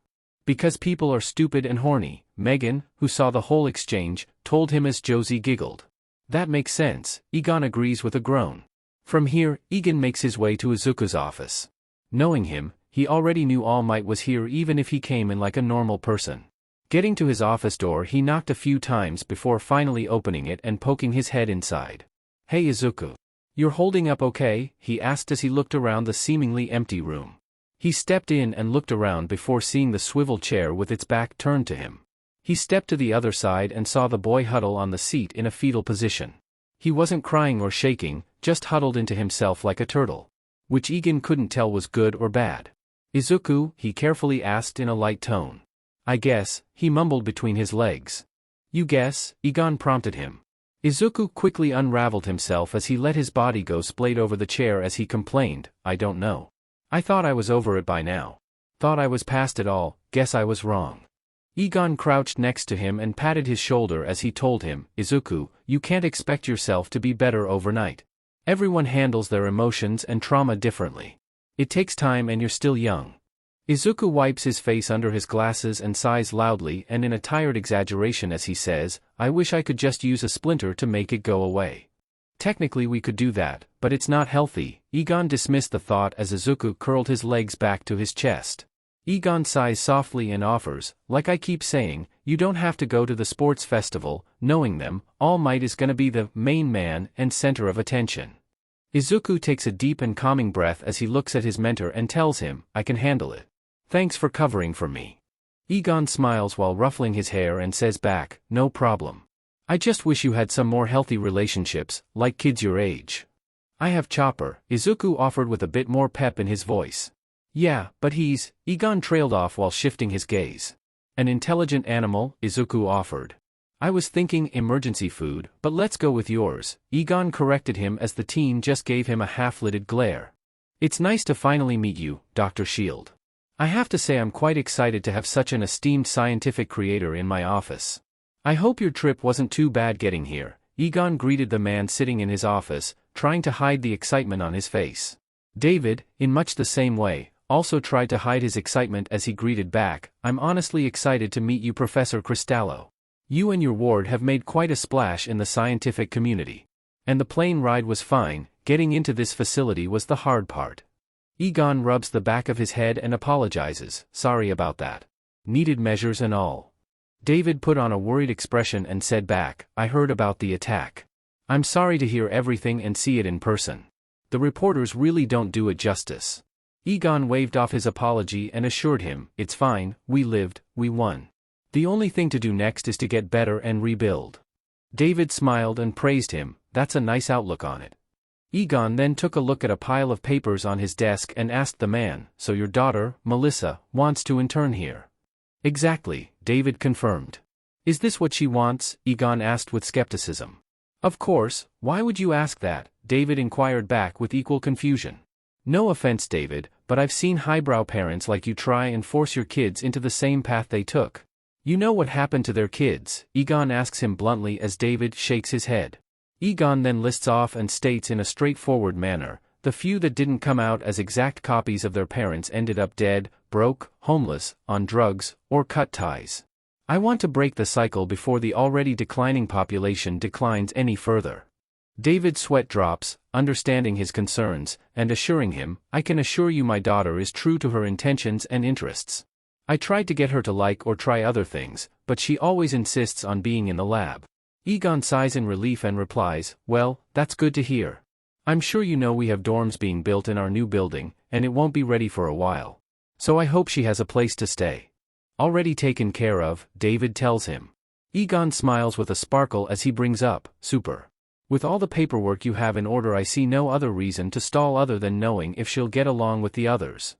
Because people are stupid and horny, Megan, who saw the whole exchange, told him as Josie giggled. That makes sense, Egon agrees with a groan. From here, Egon makes his way to Izuku's office. Knowing him, he already knew All Might was here even if he came in like a normal person. Getting to his office door he knocked a few times before finally opening it and poking his head inside. Hey Izuku. You're holding up okay? He asked as he looked around the seemingly empty room. He stepped in and looked around before seeing the swivel chair with its back turned to him. He stepped to the other side and saw the boy huddle on the seat in a fetal position. He wasn't crying or shaking, just huddled into himself like a turtle. Which Egan couldn't tell was good or bad. Izuku, he carefully asked in a light tone. I guess, he mumbled between his legs. You guess, Egon prompted him. Izuku quickly unraveled himself as he let his body go splayed over the chair as he complained, I don't know. I thought I was over it by now. Thought I was past it all, guess I was wrong. Egon crouched next to him and patted his shoulder as he told him, Izuku, you can't expect yourself to be better overnight. Everyone handles their emotions and trauma differently. It takes time and you're still young. Izuku wipes his face under his glasses and sighs loudly and in a tired exaggeration as he says, I wish I could just use a splinter to make it go away. Technically we could do that, but it's not healthy. Egon dismissed the thought as Izuku curled his legs back to his chest. Egon sighs softly and offers, like I keep saying, you don't have to go to the sports festival, knowing them, All Might is gonna be the main man and center of attention. Izuku takes a deep and calming breath as he looks at his mentor and tells him, I can handle it. Thanks for covering for me. Egon smiles while ruffling his hair and says back, no problem. I just wish you had some more healthy relationships, like kids your age. I have Chopper, Izuku offered with a bit more pep in his voice. Yeah, but Egon trailed off while shifting his gaze. An intelligent animal, Izuku offered. I was thinking emergency food, but let's go with yours, Egon corrected him as the teen just gave him a half-lidded glare. It's nice to finally meet you, Dr. Shield. I have to say I'm quite excited to have such an esteemed scientific creator in my office. I hope your trip wasn't too bad getting here, Egon greeted the man sitting in his office, trying to hide the excitement on his face. David, in much the same way, also tried to hide his excitement as he greeted back, I'm honestly excited to meet you Professor Cristallo. You and your ward have made quite a splash in the scientific community. And the plane ride was fine, getting into this facility was the hard part. Egon rubs the back of his head and apologizes, sorry about that. Needed measures and all. David put on a worried expression and said back, I heard about the attack. I'm sorry to hear everything and see it in person. The reporters really don't do it justice. Egon waved off his apology and assured him, it's fine, we lived, we won. The only thing to do next is to get better and rebuild. David smiled and praised him, that's a nice outlook on it. Egon then took a look at a pile of papers on his desk and asked the man, so your daughter, Melissa, wants to intern here? Exactly, David confirmed. Is this what she wants? Egon asked with skepticism. Of course, why would you ask that? David inquired back with equal confusion. No offense David, but I've seen highbrow parents like you try and force your kids into the same path they took. You know what happened to their kids? Egon asks him bluntly as David shakes his head. Egon then lists off and states in a straightforward manner, the few that didn't come out as exact copies of their parents ended up dead, broke, homeless, on drugs, or cut ties. I want to break the cycle before the already declining population declines any further. David's sweat drops, understanding his concerns, and assuring him, I can assure you my daughter is true to her intentions and interests. I tried to get her to like or try other things, but she always insists on being in the lab. Egon sighs in relief and replies, well, that's good to hear. I'm sure you know we have dorms being built in our new building, and it won't be ready for a while. So I hope she has a place to stay. Already taken care of, David tells him. Egon smiles with a sparkle as he brings up, super. With all the paperwork you have in order I see no other reason to stall other than knowing if she'll get along with the others.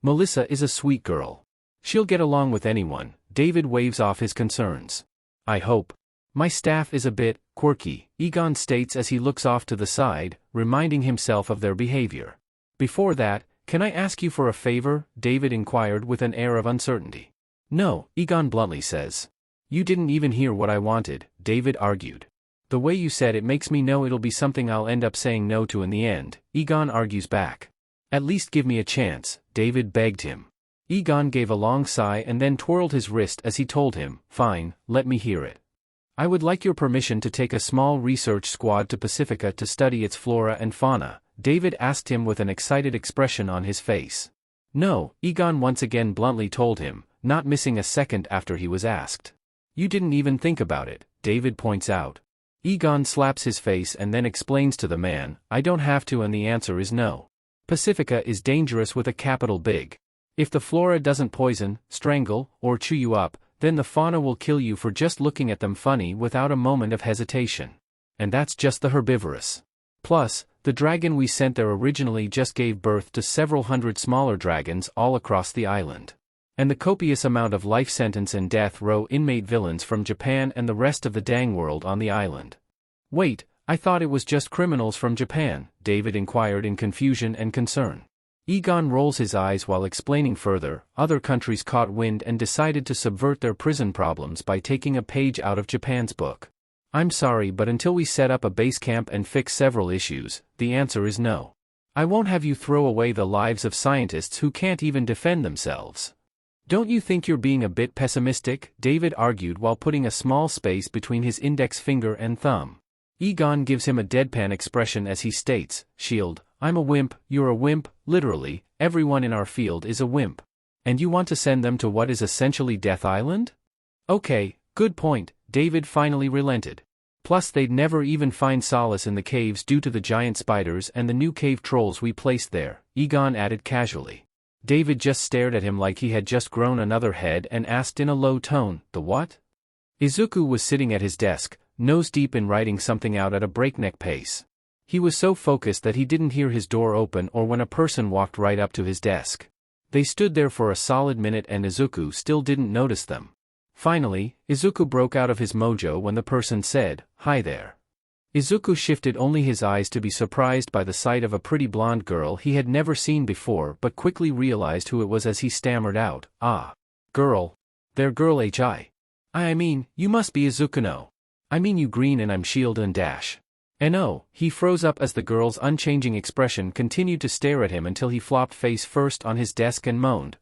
Melissa is a sweet girl. She'll get along with anyone, David waves off his concerns. I hope. My staff is a bit quirky, Egon states as he looks off to the side, reminding himself of their behavior. Before that, can I ask you for a favor? David inquired with an air of uncertainty. No, Egon bluntly says. You didn't even hear what I wanted, David argued. The way you said it makes me know it'll be something I'll end up saying no to in the end, Egon argues back. At least give me a chance, David begged him. Egon gave a long sigh and then twirled his wrist as he told him, fine, let me hear it. I would like your permission to take a small research squad to Pacifica to study its flora and fauna, David asked him with an excited expression on his face. No, Egon once again bluntly told him, not missing a second after he was asked. You didn't even think about it, David points out. Egon slaps his face and then explains to the man, I don't have to, and the answer is no. Pacifica is dangerous with a capital big. If the flora doesn't poison, strangle, or chew you up, then the fauna will kill you for just looking at them funny without a moment of hesitation. And that's just the herbivorous. Plus, the dragon we sent there originally just gave birth to several hundred smaller dragons all across the island. And the copious amount of life sentence and death row inmate villains from Japan and the rest of the dang world on the island. Wait, I thought it was just criminals from Japan, David inquired in confusion and concern. Egon rolls his eyes while explaining further, other countries caught wind and decided to subvert their prison problems by taking a page out of Japan's book. I'm sorry, but until we set up a base camp and fix several issues, the answer is no. I won't have you throw away the lives of scientists who can't even defend themselves. Don't you think you're being a bit pessimistic? David argued while putting a small space between his index finger and thumb. Egon gives him a deadpan expression as he states, Shield, I'm a wimp, you're a wimp, literally, everyone in our field is a wimp. And you want to send them to what is essentially Death Island? Okay, good point, David finally relented. Plus they'd never even find solace in the caves due to the giant spiders and the new cave trolls we placed there, Egon added casually. David just stared at him like he had just grown another head and asked in a low tone, the what? Izuku was sitting at his desk, nose deep in writing something out at a breakneck pace. He was so focused that he didn't hear his door open or when a person walked right up to his desk. They stood there for a solid minute and Izuku still didn't notice them. Finally, Izuku broke out of his mojo when the person said, Hi there. Izuku shifted only his eyes to be surprised by the sight of a pretty blonde girl he had never seen before but quickly realized who it was as he stammered out, Girl. Their girl I mean, you must be Izuku no. I mean you green and I'm Shield and Dash. And oh, he froze up as the girl's unchanging expression continued to stare at him until he flopped face first on his desk and moaned,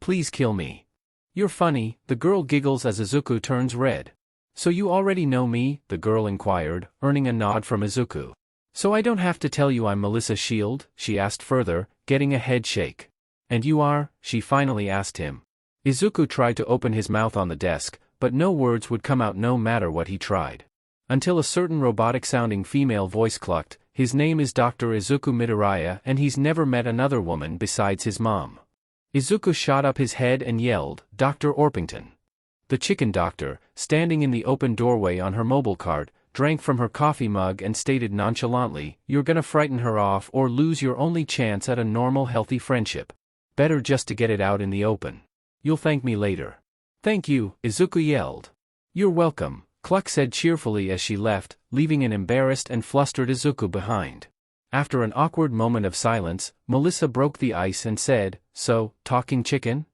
please kill me. You're funny, the girl giggles as Izuku turns red. So you already know me, the girl inquired, earning a nod from Izuku. So I don't have to tell you I'm Melissa Shield, she asked further, getting a head shake. And you are, she finally asked him. Izuku tried to open his mouth on the desk, but no words would come out no matter what he tried. Until a certain robotic-sounding female voice clucked, his name is Dr. Izuku Midoriya and he's never met another woman besides his mom. Izuku shot up his head and yelled, Dr. Orpington. The chicken doctor, standing in the open doorway on her mobile cart, drank from her coffee mug and stated nonchalantly, You're gonna frighten her off or lose your only chance at a normal healthy friendship. Better just to get it out in the open. You'll thank me later. Thank you, Izuku yelled. You're welcome, Cluck said cheerfully as she left, leaving an embarrassed and flustered Izuku behind. After an awkward moment of silence, Melissa broke the ice and said, So, talking chicken?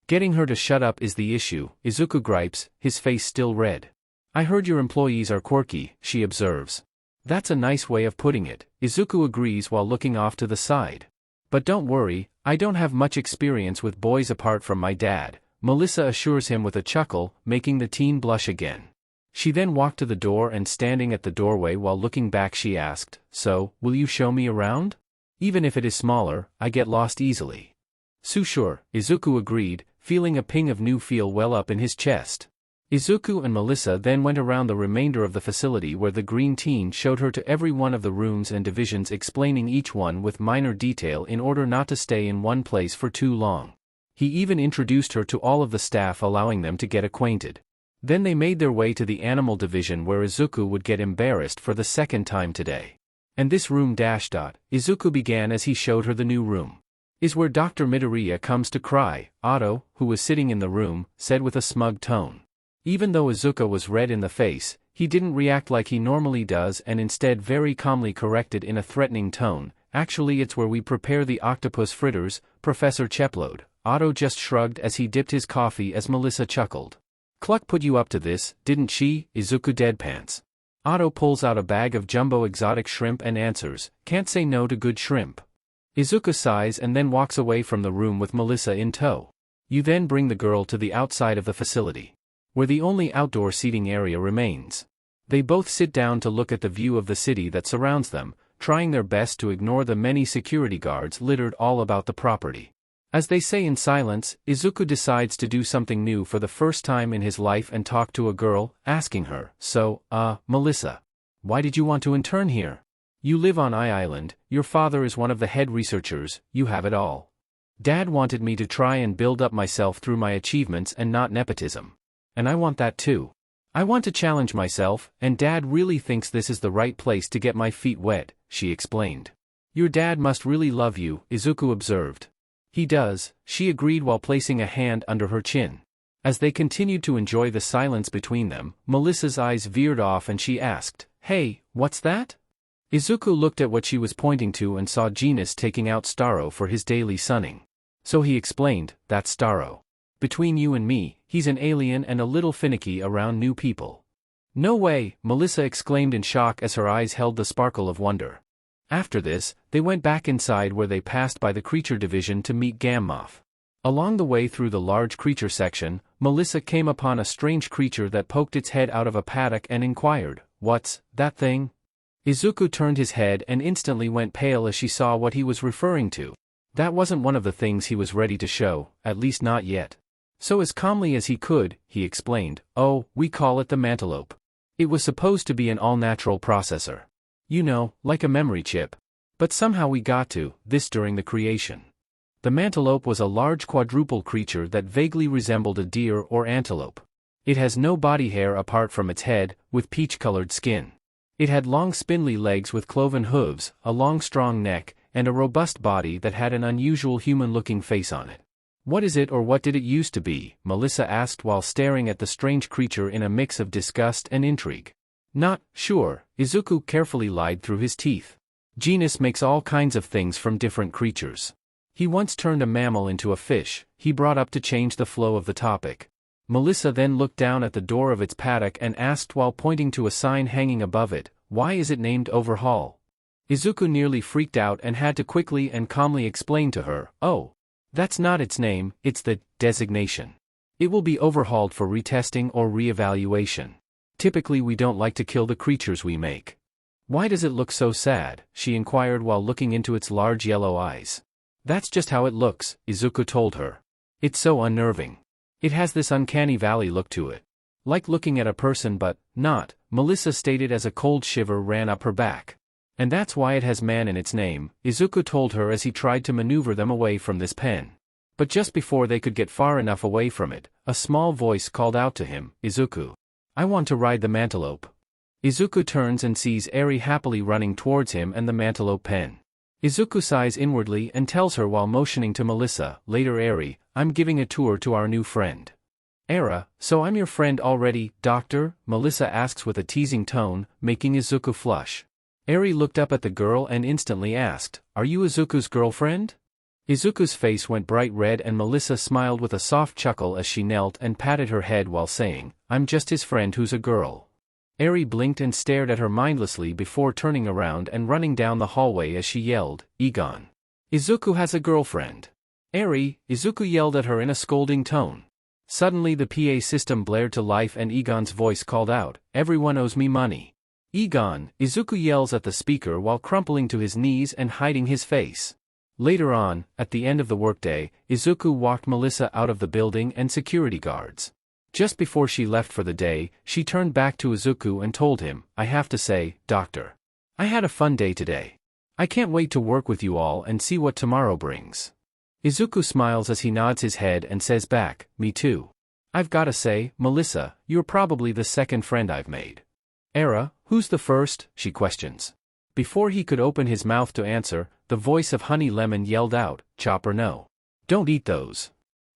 Getting her to shut up is the issue, Izuku gripes, his face still red. I heard your employees are quirky, she observes. That's a nice way of putting it, Izuku agrees while looking off to the side. But don't worry, I don't have much experience with boys apart from my dad, Melissa assures him with a chuckle, making the teen blush again. She then walked to the door and standing at the doorway while looking back she asked, So, will you show me around? Even if it is smaller, I get lost easily. Sure, Izuku agreed, feeling a ping of new feel well up in his chest. Izuku and Melissa then went around the remainder of the facility where the green teen showed her to every one of the rooms and divisions explaining each one with minor detail in order not to stay in one place for too long. He even introduced her to all of the staff allowing them to get acquainted. Then they made their way to the animal division where Izuku would get embarrassed for the second time today. And this room Izuku began as he showed her the new room. Is where Dr. Midoriya comes to cry, Otto, who was sitting in the room, said with a smug tone. Even though Izuku was red in the face, he didn't react like he normally does and instead very calmly corrected in a threatening tone, Actually it's where we prepare the octopus fritters, Professor Cheplode. Otto just shrugged as he dipped his coffee as Melissa chuckled. Cluck put you up to this, didn't she, Izuku deadpans. Otto pulls out a bag of jumbo exotic shrimp and answers, can't say no to good shrimp. Izuku sighs and then walks away from the room with Melissa in tow. You then bring the girl to the outside of the facility, where the only outdoor seating area remains. They both sit down to look at the view of the city that surrounds them, trying their best to ignore the many security guards littered all about the property. As they say in silence, Izuku decides to do something new for the first time in his life and talk to a girl, asking her, "So, Melissa, why did you want to intern here? You live on Island, your father is one of the head researchers, you have it all. Dad wanted me to try and build up myself through my achievements and not nepotism. And I want that too. I want to challenge myself, and Dad really thinks this is the right place to get my feet wet," she explained. "Your dad must really love you," Izuku observed. "He does," she agreed while placing a hand under her chin. As they continued to enjoy the silence between them, Melissa's eyes veered off and she asked, "Hey, what's that?" Izuku looked at what she was pointing to and saw Genus taking out Starro for his daily sunning. So he explained, "That's Starro. Between you and me, he's an alien and a little finicky around new people." "No way," Melissa exclaimed in shock as her eyes held the sparkle of wonder. After this, they went back inside where they passed by the creature division to meet Gammoth. Along the way through the large creature section, Melissa came upon a strange creature that poked its head out of a paddock and inquired, "What's that thing?" Izuku turned his head and instantly went pale as she saw what he was referring to. That wasn't one of the things he was ready to show, at least not yet. So as calmly as he could, he explained, "Oh, we call it the Mantelope. It was supposed to be an all-natural processor. You know, like a memory chip. But somehow we got to this during the creation." The Mantelope was a large quadruped creature that vaguely resembled a deer or antelope. It has no body hair apart from its head, with peach-colored skin. It had long spindly legs with cloven hooves, a long strong neck, and a robust body that had an unusual human-looking face on it. "What is it or what did it used to be?" Melissa asked while staring at the strange creature in a mix of disgust and intrigue. "Not sure," Izuku carefully lied through his teeth. "Genus makes all kinds of things from different creatures. He once turned a mammal into a fish," he brought up to change the flow of the topic. Melissa then looked down at the door of its paddock and asked while pointing to a sign hanging above it, "Why is it named Overhaul?" Izuku nearly freaked out and had to quickly and calmly explain to her, "Oh, that's not its name, it's the designation. It will be overhauled for retesting or re-evaluation. Typically we don't like to kill the creatures we make." "Why does it look so sad?" she inquired while looking into its large yellow eyes. "That's just how it looks," Izuku told her. "It's so unnerving. It has this uncanny valley look to it. Like looking at a person but not," Melissa stated as a cold shiver ran up her back. "And that's why it has man in its name," Izuku told her as he tried to maneuver them away from this pen. But just before they could get far enough away from it, a small voice called out to him, "Izuku, I want to ride the Mantelope." Izuku turns and sees Eri happily running towards him and the Mantelope pen. Izuku sighs inwardly and tells her while motioning to Melissa, "Later Eri, I'm giving a tour to our new friend." "Era, so I'm your friend already, Doctor?" Melissa asks with a teasing tone, making Izuku flush. Eri looked up at the girl and instantly asked, "Are you Izuku's girlfriend?" Izuku's face went bright red and Melissa smiled with a soft chuckle as she knelt and patted her head while saying, "I'm just his friend who's a girl." Eri blinked and stared at her mindlessly before turning around and running down the hallway as she yelled, "Egon! Izuku has a girlfriend!" "Eri!" Izuku yelled at her in a scolding tone. Suddenly the PA system blared to life and Egon's voice called out, "Everyone owes me money." "Egon!" Izuku yells at the speaker while crumpling to his knees and hiding his face. Later on, at the end of the workday, Izuku walked Melissa out of the building and security guards. Just before she left for the day, she turned back to Izuku and told him, "I have to say, Doctor, I had a fun day today. I can't wait to work with you all and see what tomorrow brings." Izuku smiles as he nods his head and says back, "Me too. I've gotta say, Melissa, you're probably the second friend I've made." "Era, who's the first?" she questions. Before he could open his mouth to answer, the voice of Honey Lemon yelled out, "Chopper no. Don't eat those."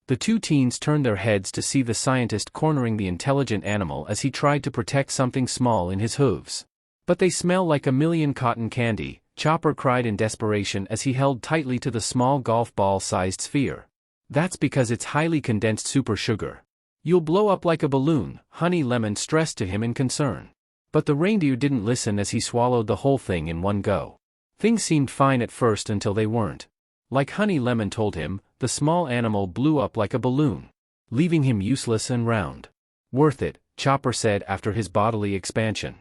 The two teens turned their heads to see the scientist cornering the intelligent animal as he tried to protect something small in his hooves. "But they smell like a million cotton candy," Chopper cried in desperation as he held tightly to the small golf ball-sized sphere. "That's because it's highly condensed super sugar. You'll blow up like a balloon," Honey Lemon stressed to him in concern. But the reindeer didn't listen as he swallowed the whole thing in one go. Things seemed fine at first until they weren't. Like Honey Lemon told him, the small animal blew up like a balloon, leaving him useless and round. "Worth it," Chopper said after his bodily expansion.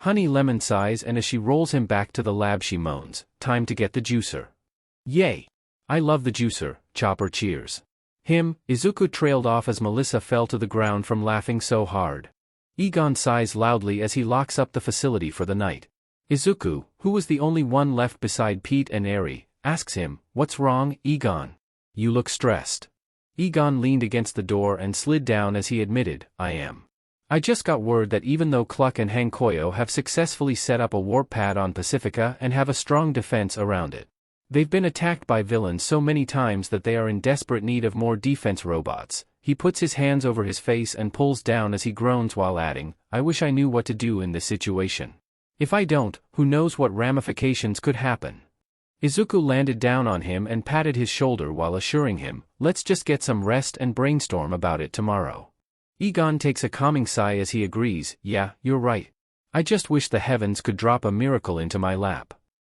Honey Lemon sighs and as she rolls him back to the lab she moans, "Time to get the juicer." "Yay! I love the juicer, Chopper cheers. Him. Izuku trailed off as Melissa fell to the ground from laughing so hard. Egon sighs loudly as he locks up the facility for the night. Izuku, who was the only one left beside Pete and Eri, asks him, "What's wrong, Egon? You look stressed." Egon leaned against the door and slid down as he admitted, "I am. I just got word that even though Cluck and Hankoyo have successfully set up a warp pad on Pacifica and have a strong defense around it, they've been attacked by villains so many times that they are in desperate need of more defense robots." He puts his hands over his face and pulls down as he groans while adding, "I wish I knew what to do in this situation. If I don't, who knows what ramifications could happen." Izuku landed down on him and patted his shoulder while assuring him, "Let's just get some rest and brainstorm about it tomorrow." Egon takes a calming sigh as he agrees, "Yeah, you're right. I just wish the heavens could drop a miracle into my lap."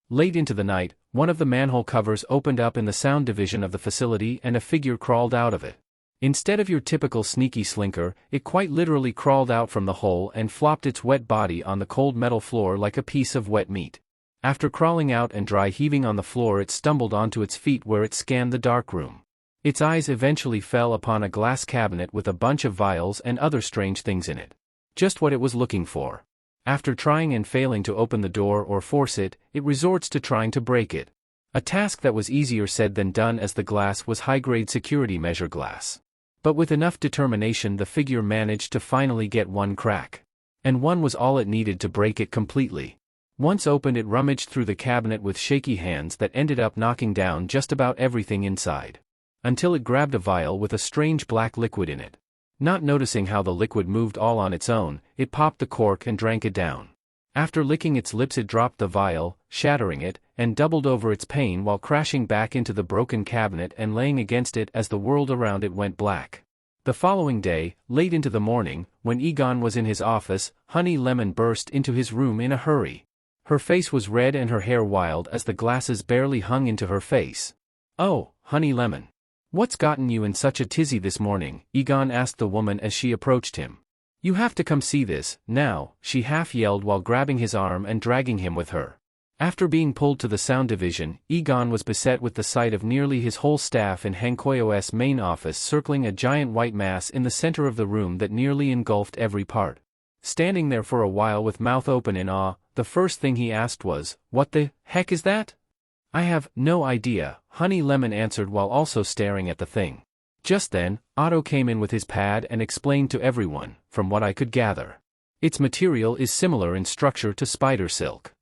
Late into the night, one of the manhole covers opened up in the sound division of the facility and a figure crawled out of it. Instead of your typical sneaky slinker, it quite literally crawled out from the hole and flopped its wet body on the cold metal floor like a piece of wet meat. After crawling out and dry heaving on the floor, it stumbled onto its feet where it scanned the dark room. Its eyes eventually fell upon a glass cabinet with a bunch of vials and other strange things in it. Just what it was looking for. After trying and failing to open the door or force it, it resorts to trying to break it. A task that was easier said than done as the glass was high-grade security measure glass. But with enough determination the figure managed to finally get one crack. And one was all it needed to break it completely. Once opened, it rummaged through the cabinet with shaky hands that ended up knocking down just about everything inside. Until it grabbed a vial with a strange black liquid in it. Not noticing how the liquid moved all on its own, it popped the cork and drank it down. After licking its lips, it dropped the vial, shattering it, and doubled over its pain while crashing back into the broken cabinet and laying against it as the world around it went black. The following day, late into the morning, when Egon was in his office, Honey Lemon burst into his room in a hurry. Her face was red and her hair wild as the glasses barely hung into her face. "Oh, Honey Lemon. What's gotten you in such a tizzy this morning?" Egon asked the woman as she approached him. "You have to come see this, now," she half yelled while grabbing his arm and dragging him with her. After being pulled to the sound division, Egon was beset with the sight of nearly his whole staff in Hankoyo's main office circling a giant white mass in the center of the room that nearly engulfed every part. Standing there for a while with mouth open in awe, the first thing he asked was, "What the heck is that?" "I have no idea," Honey Lemon answered while also staring at the thing. Just then, Otto came in with his pad and explained to everyone, "From what I could gather, its material is similar in structure to spider silk."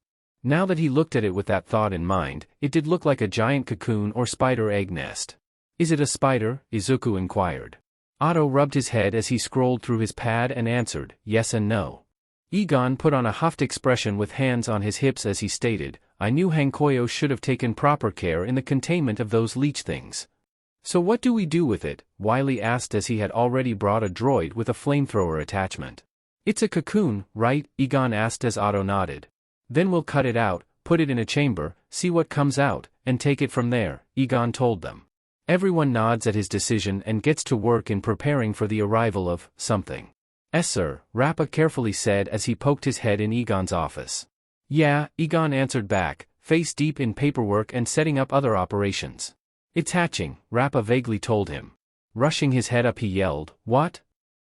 Now that he looked at it with that thought in mind, it did look like a giant cocoon or spider egg nest. "Is it a spider?" Izuku inquired. Otto rubbed his head as he scrolled through his pad and answered, "Yes and no." Egon put on a huffed expression with hands on his hips as he stated, "I knew Hankoyo should have taken proper care in the containment of those leech things." "So what do we do with it?" Wiley asked as he had already brought a droid with a flamethrower attachment. "It's a cocoon, right?" Egon asked as Otto nodded. "Then we'll cut it out, put it in a chamber, see what comes out, and take it from there," Egon told them. Everyone nods at his decision and gets to work in preparing for the arrival of something. "Yes sir," Rappa carefully said as he poked his head in Egon's office. "Yeah," Egon answered back, face deep in paperwork and setting up other operations. "It's hatching," Rappa vaguely told him. Rushing his head up he yelled, "What?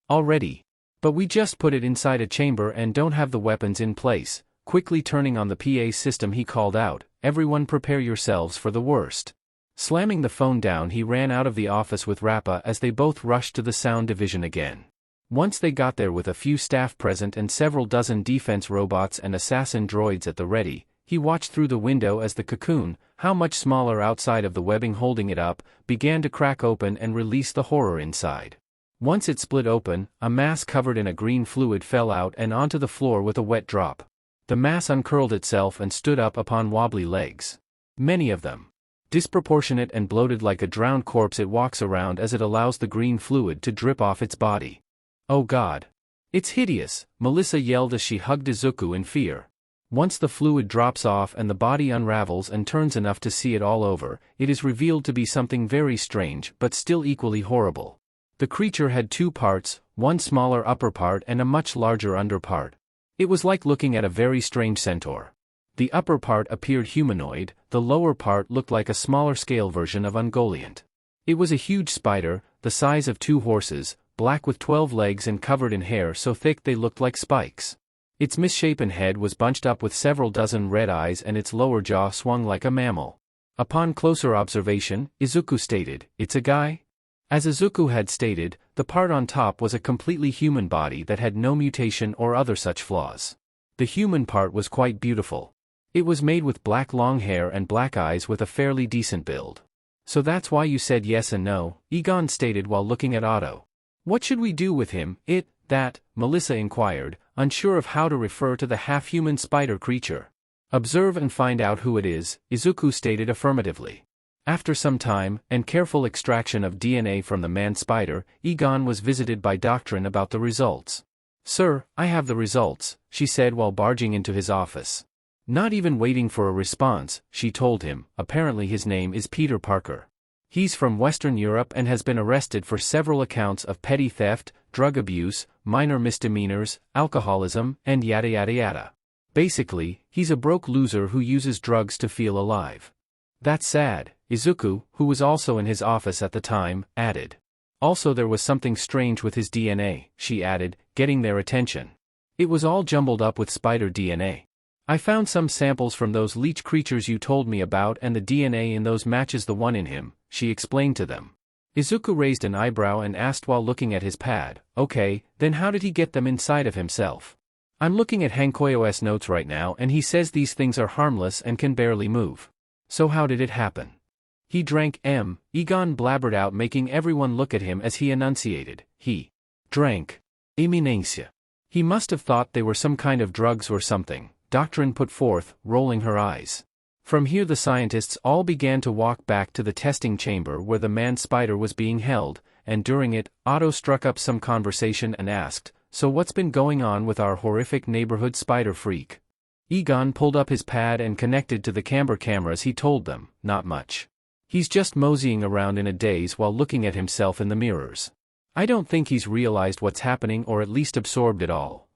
Already? But we just put it inside a chamber and don't have the weapons in place." Quickly turning on the PA system he called out, "Everyone prepare yourselves for the worst." Slamming the phone down he ran out of the office with Rappa as they both rushed to the sound division again. Once they got there with a few staff present and several dozen defense robots and assassin droids at the ready, he watched through the window as the cocoon, how much smaller outside of the webbing holding it up, began to crack open and release the horror inside. Once it split open, a mass covered in a green fluid fell out and onto the floor with a wet drop. The mass uncurled itself and stood up upon wobbly legs. Many of them. Disproportionate and bloated like a drowned corpse, it walks around as it allows the green fluid to drip off its body. "Oh God. It's hideous," Melissa yelled as she hugged Izuku in fear. Once the fluid drops off and the body unravels and turns enough to see it all over, it is revealed to be something very strange but still equally horrible. The creature had two parts, one smaller upper part and a much larger under part. It was like looking at a very strange centaur. The upper part appeared humanoid, the lower part looked like a smaller scale version of Ungoliant. It was a huge spider, the size of 2 horses, black with 12 legs and covered in hair so thick they looked like spikes. Its misshapen head was bunched up with several dozen red eyes and its lower jaw swung like a mammal. Upon closer observation, Izuku stated, "It's a guy?" As Izuku had stated, the part on top was a completely human body that had no mutation or other such flaws. The human part was quite beautiful. It was made with black long hair and black eyes with a fairly decent build. "So that's why you said yes and no," Egon stated while looking at Otto. "What should we do with him, that?" Melissa inquired, unsure of how to refer to the half-human spider creature. "Observe and find out who it is," Izuku stated affirmatively. After some time, and careful extraction of DNA from the man-spider, Egon was visited by Doctrine about the results. "Sir, I have the results," she said while barging into his office. Not even waiting for a response, she told him, apparently his name is Peter Parker. He's from Western Europe and has been arrested for several accounts of petty theft, drug abuse, minor misdemeanors, alcoholism, and yada yada yada. Basically, he's a broke loser who uses drugs to feel alive. "That's sad," Izuku, who was also in his office at the time, added. "Also there was something strange with his DNA," she added, getting their attention. "It was all jumbled up with spider DNA. I found some samples from those leech creatures you told me about and the DNA in those matches the one in him," she explained to them. Izuku raised an eyebrow and asked while looking at his pad, "Okay, then how did he get them inside of himself?" "I'm looking at Hankoyo's notes right now and he says these things are harmless and can barely move. So how did it happen?" "He drank Egon blabbered out, making everyone look at him as he enunciated, "He drank Eminencia. He must have thought they were some kind of drugs or something," Doctrine put forth, rolling her eyes. From here the scientists all began to walk back to the testing chamber where the man-spider was being held, and during it, Otto struck up some conversation and asked, "So what's been going on with our horrific neighborhood spider freak?" Egon pulled up his pad and connected to the camber cameras. He told them, "Not much. He's just moseying around in a daze while looking at himself in the mirrors. I don't think he's realized what's happening or at least absorbed it all."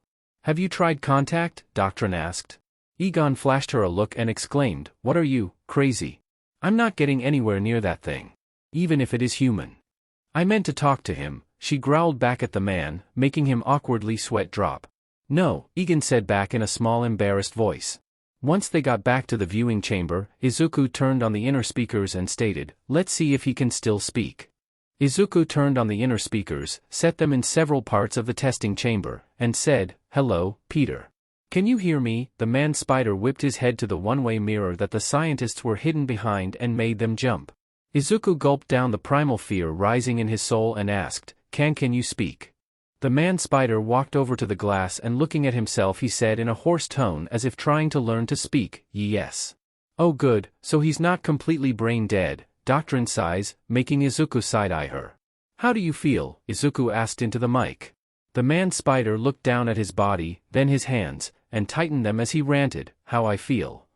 "Have you tried contact?" Doctrine asked. Egon flashed her a look and exclaimed, "What are you, crazy? I'm not getting anywhere near that thing. Even if it is human. I meant to talk to him," she growled back at the man, making him awkwardly sweat drop. "No," Egon said back in a small embarrassed voice. Once they got back to the viewing chamber, Izuku turned on the inner speakers and stated, "Let's see if he can still speak." Izuku turned on the inner speakers, set them in several parts of the testing chamber, and said, "Hello, Peter. Can you hear me?" The man-spider whipped his head to the one-way mirror that the scientists were hidden behind and made them jump. Izuku gulped down the primal fear rising in his soul and asked, Can you speak?" The man-spider walked over to the glass and looking at himself he said in a hoarse tone as if trying to learn to speak, "Yes." "Oh good, so he's not completely brain dead," Doctrine sighs, making Izuku side-eye her. "How do you feel?" Izuku asked into the mic. The man-spider looked down at his body, then his hands, and tightened them as he ranted, "How I feel.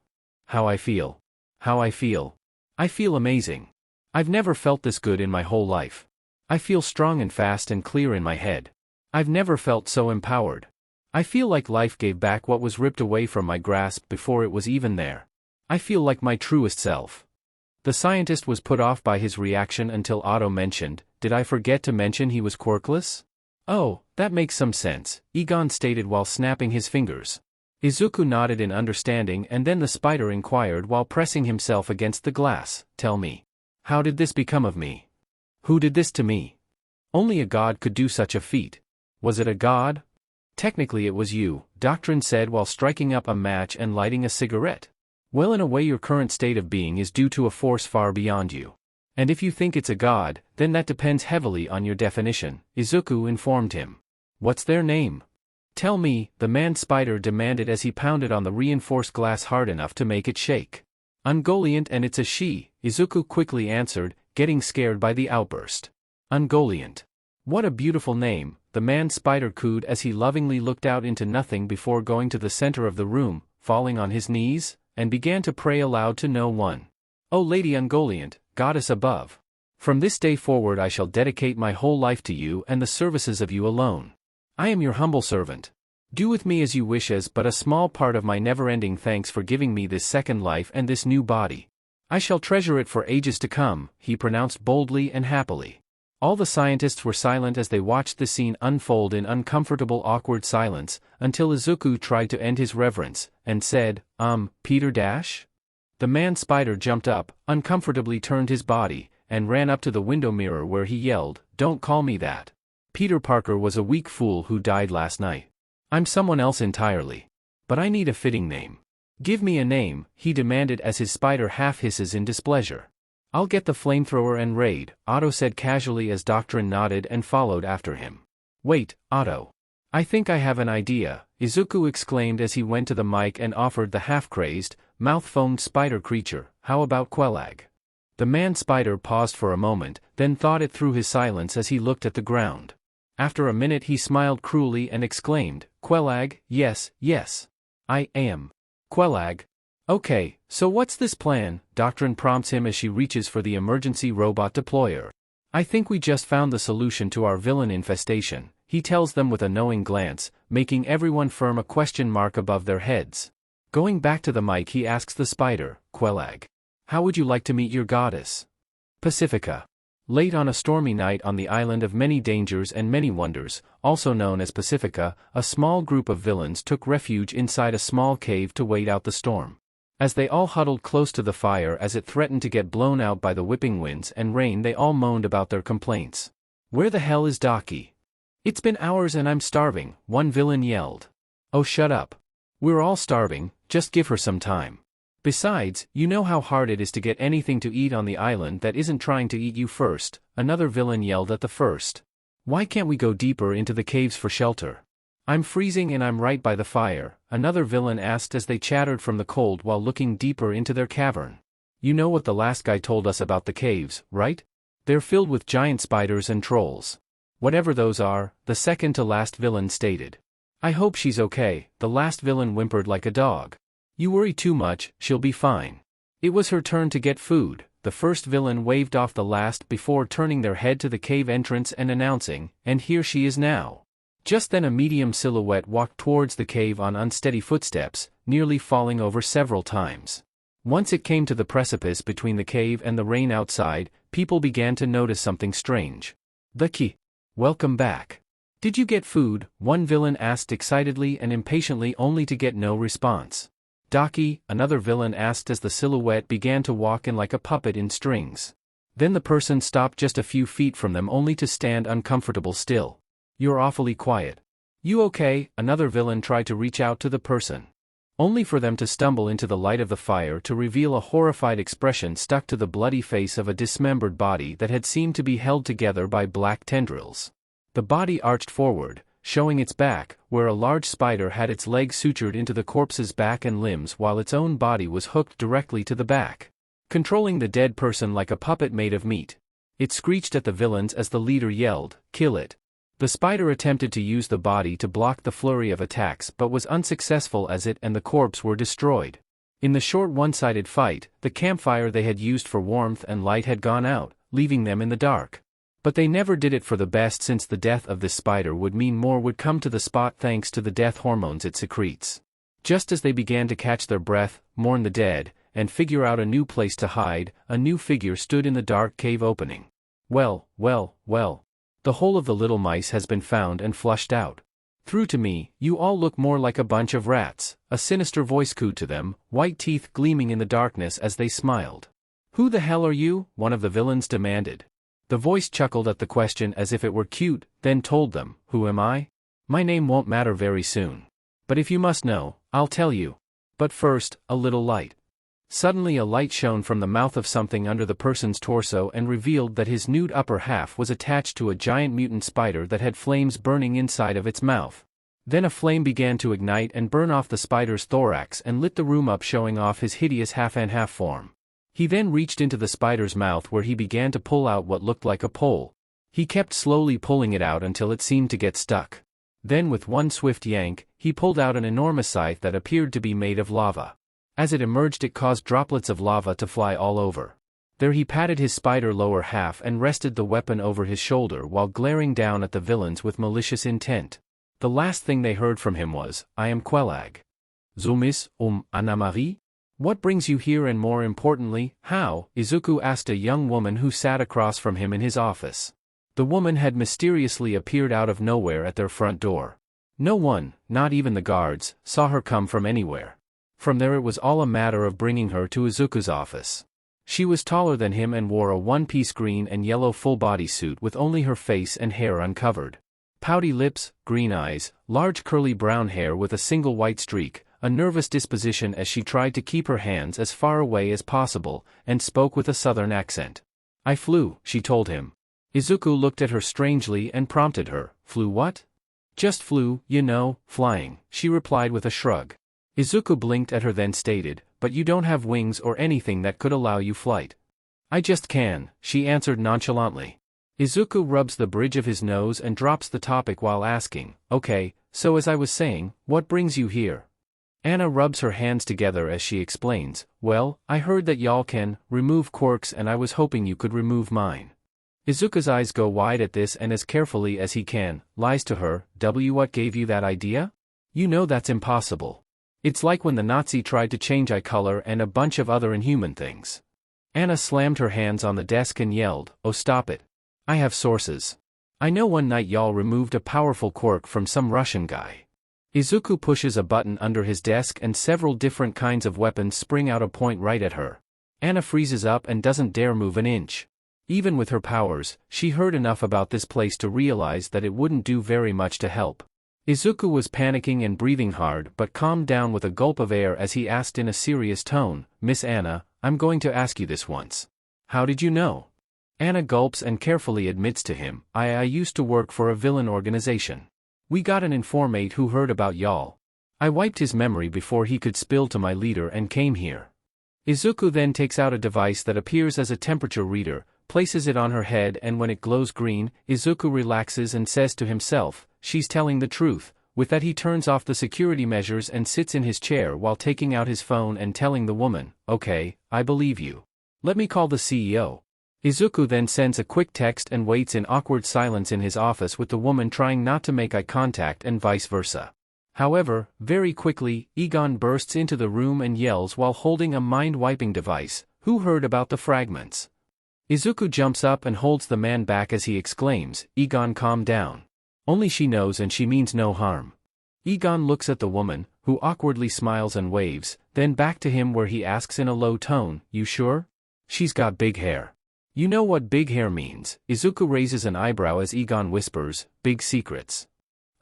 How I feel. How I feel. I feel amazing. I've never felt this good in my whole life. I feel strong and fast and clear in my head. I've never felt so empowered. I feel like life gave back what was ripped away from my grasp before it was even there. I feel like my truest self." The scientist was put off by his reaction until Otto mentioned, "Did I forget to mention he was quirkless?" "Oh, that makes some sense," Egon stated while snapping his fingers. Izuku nodded in understanding and then the spider inquired while pressing himself against the glass, "Tell me. How did this become of me? Who did this to me? Only a god could do such a feat. Was it a god?" "Technically it was you," Doctrine said while striking up a match and lighting a cigarette. "Well, in a way your current state of being is due to a force far beyond you. And if you think it's a god, then that depends heavily on your definition," Izuku informed him. "What's their name? Tell me," the man-spider demanded as he pounded on the reinforced glass hard enough to make it shake. "Ungoliant, and it's a she," Izuku quickly answered, getting scared by the outburst. "Ungoliant. What a beautiful name," the man-spider cooed as he lovingly looked out into nothing before going to the center of the room, falling on his knees, and began to pray aloud to no one. "O Lady Ungoliant, goddess above. From this day forward I shall dedicate my whole life to you and the services of you alone. I am your humble servant. Do with me as you wish, as but a small part of my never-ending thanks for giving me this second life and this new body. I shall treasure it for ages to come," he pronounced boldly and happily. All the scientists were silent as they watched the scene unfold in uncomfortable awkward silence, until Izuku tried to end his reverence, and said, Peter Dash? The man-spider jumped up, uncomfortably turned his body, and ran up to the window mirror where he yelled, "Don't call me that. Peter Parker was a weak fool who died last night. I'm someone else entirely. But I need a fitting name. Give me a name," he demanded as his spider half hisses in displeasure. "I'll get the flamethrower and raid," Otto said casually as Doctrine nodded and followed after him. "Wait, Otto. I think I have an idea," Izuku exclaimed as he went to the mic and offered the half-crazed, mouth-foamed spider creature, "How about Quelag?" The man-spider paused for a moment, then thought it through his silence as he looked at the ground. After a minute he smiled cruelly and exclaimed, "Quelag, yes, yes. I am. Quelag. Okay, so what's this plan?" Doctrine prompts him as she reaches for the emergency robot deployer. "I think we just found the solution to our villain infestation," he tells them with a knowing glance, making everyone firm a question mark above their heads. Going back to the mic he asks the spider, "Quelag, how would you like to meet your goddess?" Pacifica. Late on a stormy night on the island of many dangers and many wonders, also known as Pacifica, a small group of villains took refuge inside a small cave to wait out the storm. As they all huddled close to the fire as it threatened to get blown out by the whipping winds and rain, they all moaned about their complaints. "Where the hell is Daki? It's been hours and I'm starving," one villain yelled. "Oh, shut up. We're all starving, just give her some time. Besides, you know how hard it is to get anything to eat on the island that isn't trying to eat you first," another villain yelled at the first. "Why can't we go deeper into the caves for shelter? I'm freezing and I'm right by the fire," another villain asked as they chattered from the cold while looking deeper into their cavern. "You know what the last guy told us about the caves, right? They're filled with giant spiders and trolls." "Whatever those are," the second to last villain stated. "I hope she's okay," the last villain whimpered like a dog. "You worry too much, she'll be fine." It was her turn to get food. The first villain waved off the last before turning their head to the cave entrance and announcing, "And here she is now." Just then a medium silhouette walked towards the cave on unsteady footsteps, nearly falling over several times. Once it came to the precipice between the cave and the rain outside, people began to notice something strange. "The key. Welcome back. Did you get food?" one villain asked excitedly and impatiently, only to get no response. "Daki," another villain asked as the silhouette began to walk in like a puppet in strings. Then the person stopped just a few feet from them, only to stand uncomfortable still. "You're awfully quiet. You okay?" another villain tried to reach out to the person. Only for them to stumble into the light of the fire to reveal a horrified expression stuck to the bloody face of a dismembered body that had seemed to be held together by black tendrils. The body arched forward, showing its back, where a large spider had its legs sutured into the corpse's back and limbs while its own body was hooked directly to the back, controlling the dead person like a puppet made of meat. It screeched at the villains as the leader yelled, "Kill it." The spider attempted to use the body to block the flurry of attacks but was unsuccessful as it and the corpse were destroyed. In the short one-sided fight, the campfire they had used for warmth and light had gone out, leaving them in the dark. But they never did it for the best, since the death of this spider would mean more would come to the spot thanks to the death hormones it secretes. Just as they began to catch their breath, mourn the dead, and figure out a new place to hide, a new figure stood in the dark cave opening. Well, well, well. The whole of the little mice has been found and flushed out. Through to me, you all look more like a bunch of rats, a sinister voice cooed to them, white teeth gleaming in the darkness as they smiled. "Who the hell are you?" one of the villains demanded. The voice chuckled at the question as if it were cute, then told them, "Who am I? My name won't matter very soon. But if you must know, I'll tell you. But first, a little light." Suddenly a light shone from the mouth of something under the person's torso and revealed that his nude upper half was attached to a giant mutant spider that had flames burning inside of its mouth. Then a flame began to ignite and burn off the spider's thorax and lit the room up, showing off his hideous half-and-half form. He then reached into the spider's mouth where he began to pull out what looked like a pole. He kept slowly pulling it out until it seemed to get stuck. Then with one swift yank, he pulled out an enormous scythe that appeared to be made of lava. As it emerged, it caused droplets of lava to fly all over. There he patted his spider lower half and rested the weapon over his shoulder while glaring down at the villains with malicious intent. The last thing they heard from him was, I am Quelag. Zumis, Anna Marie? What brings you here and more importantly, how? Izuku asked a young woman who sat across from him in his office. The woman had mysteriously appeared out of nowhere at their front door. No one, not even the guards, saw her come from anywhere. From there it was all a matter of bringing her to Izuku's office. She was taller than him and wore a one-piece green and yellow full-body suit with only her face and hair uncovered. Pouty lips, green eyes, large curly brown hair with a single white streak, a nervous disposition as she tried to keep her hands as far away as possible, and spoke with a southern accent. I flew, she told him. Izuku looked at her strangely and prompted her, flew what? Just flew, you know, flying, she replied with a shrug. Izuku blinked at her then stated, but you don't have wings or anything that could allow you flight. I just can, she answered nonchalantly. Izuku rubs the bridge of his nose and drops the topic while asking, okay, so as I was saying, what brings you here? Anna rubs her hands together as she explains, well, I heard that y'all can remove quirks and I was hoping you could remove mine. Izuku's eyes go wide at this and as carefully as he can, lies to her, what gave you that idea? You know that's impossible. It's like when the Nazi tried to change eye color and a bunch of other inhuman things. Anna slammed her hands on the desk and yelled, oh stop it. I have sources. I know one night y'all removed a powerful quirk from some Russian guy. Izuku pushes a button under his desk and several different kinds of weapons spring out a point right at her. Anna freezes up and doesn't dare move an inch. Even with her powers, she heard enough about this place to realize that it wouldn't do very much to help. Izuku was panicking and breathing hard but calmed down with a gulp of air as he asked in a serious tone, Miss Anna, I'm going to ask you this once. How did you know? Anna gulps and carefully admits to him, I used to work for a villain organization. We got an informant who heard about y'all. I wiped his memory before he could spill to my leader and came here. Izuku then takes out a device that appears as a temperature reader, places it on her head and when it glows green, Izuku relaxes and says to himself, she's telling the truth. With that he turns off the security measures and sits in his chair while taking out his phone and telling the woman, okay, I believe you. Let me call the CEO. Izuku then sends a quick text and waits in awkward silence in his office with the woman trying not to make eye contact and vice versa. However, very quickly, Egon bursts into the room and yells while holding a mind-wiping device, who heard about the fragments? Izuku jumps up and holds the man back as he exclaims, Egon calm down. Only she knows and she means no harm. Egon looks at the woman, who awkwardly smiles and waves, then back to him where he asks in a low tone, you sure? She's got big hair. You know what big hair means. Izuku raises an eyebrow as Egon whispers, big secrets.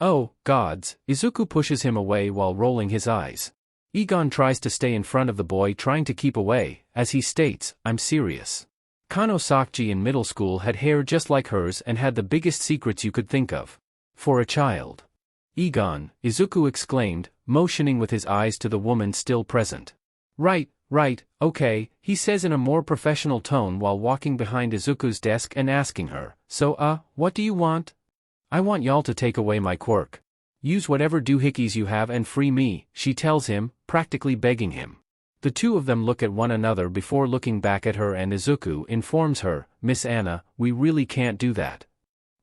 Oh, gods, Izuku pushes him away while rolling his eyes. Egon tries to stay in front of the boy trying to keep away, as he states, I'm serious. Kano Sakji in middle school had hair just like hers and had the biggest secrets you could think of. For a child. Egon, Izuku exclaimed, motioning with his eyes to the woman still present. Right, okay, he says in a more professional tone while walking behind Izuku's desk and asking her, so what do you want? I want y'all to take away my quirk. Use whatever doohickeys you have and free me, she tells him, practically begging him. The two of them look at one another before looking back at her and Izuku informs her, Miss Anna, we really can't do that.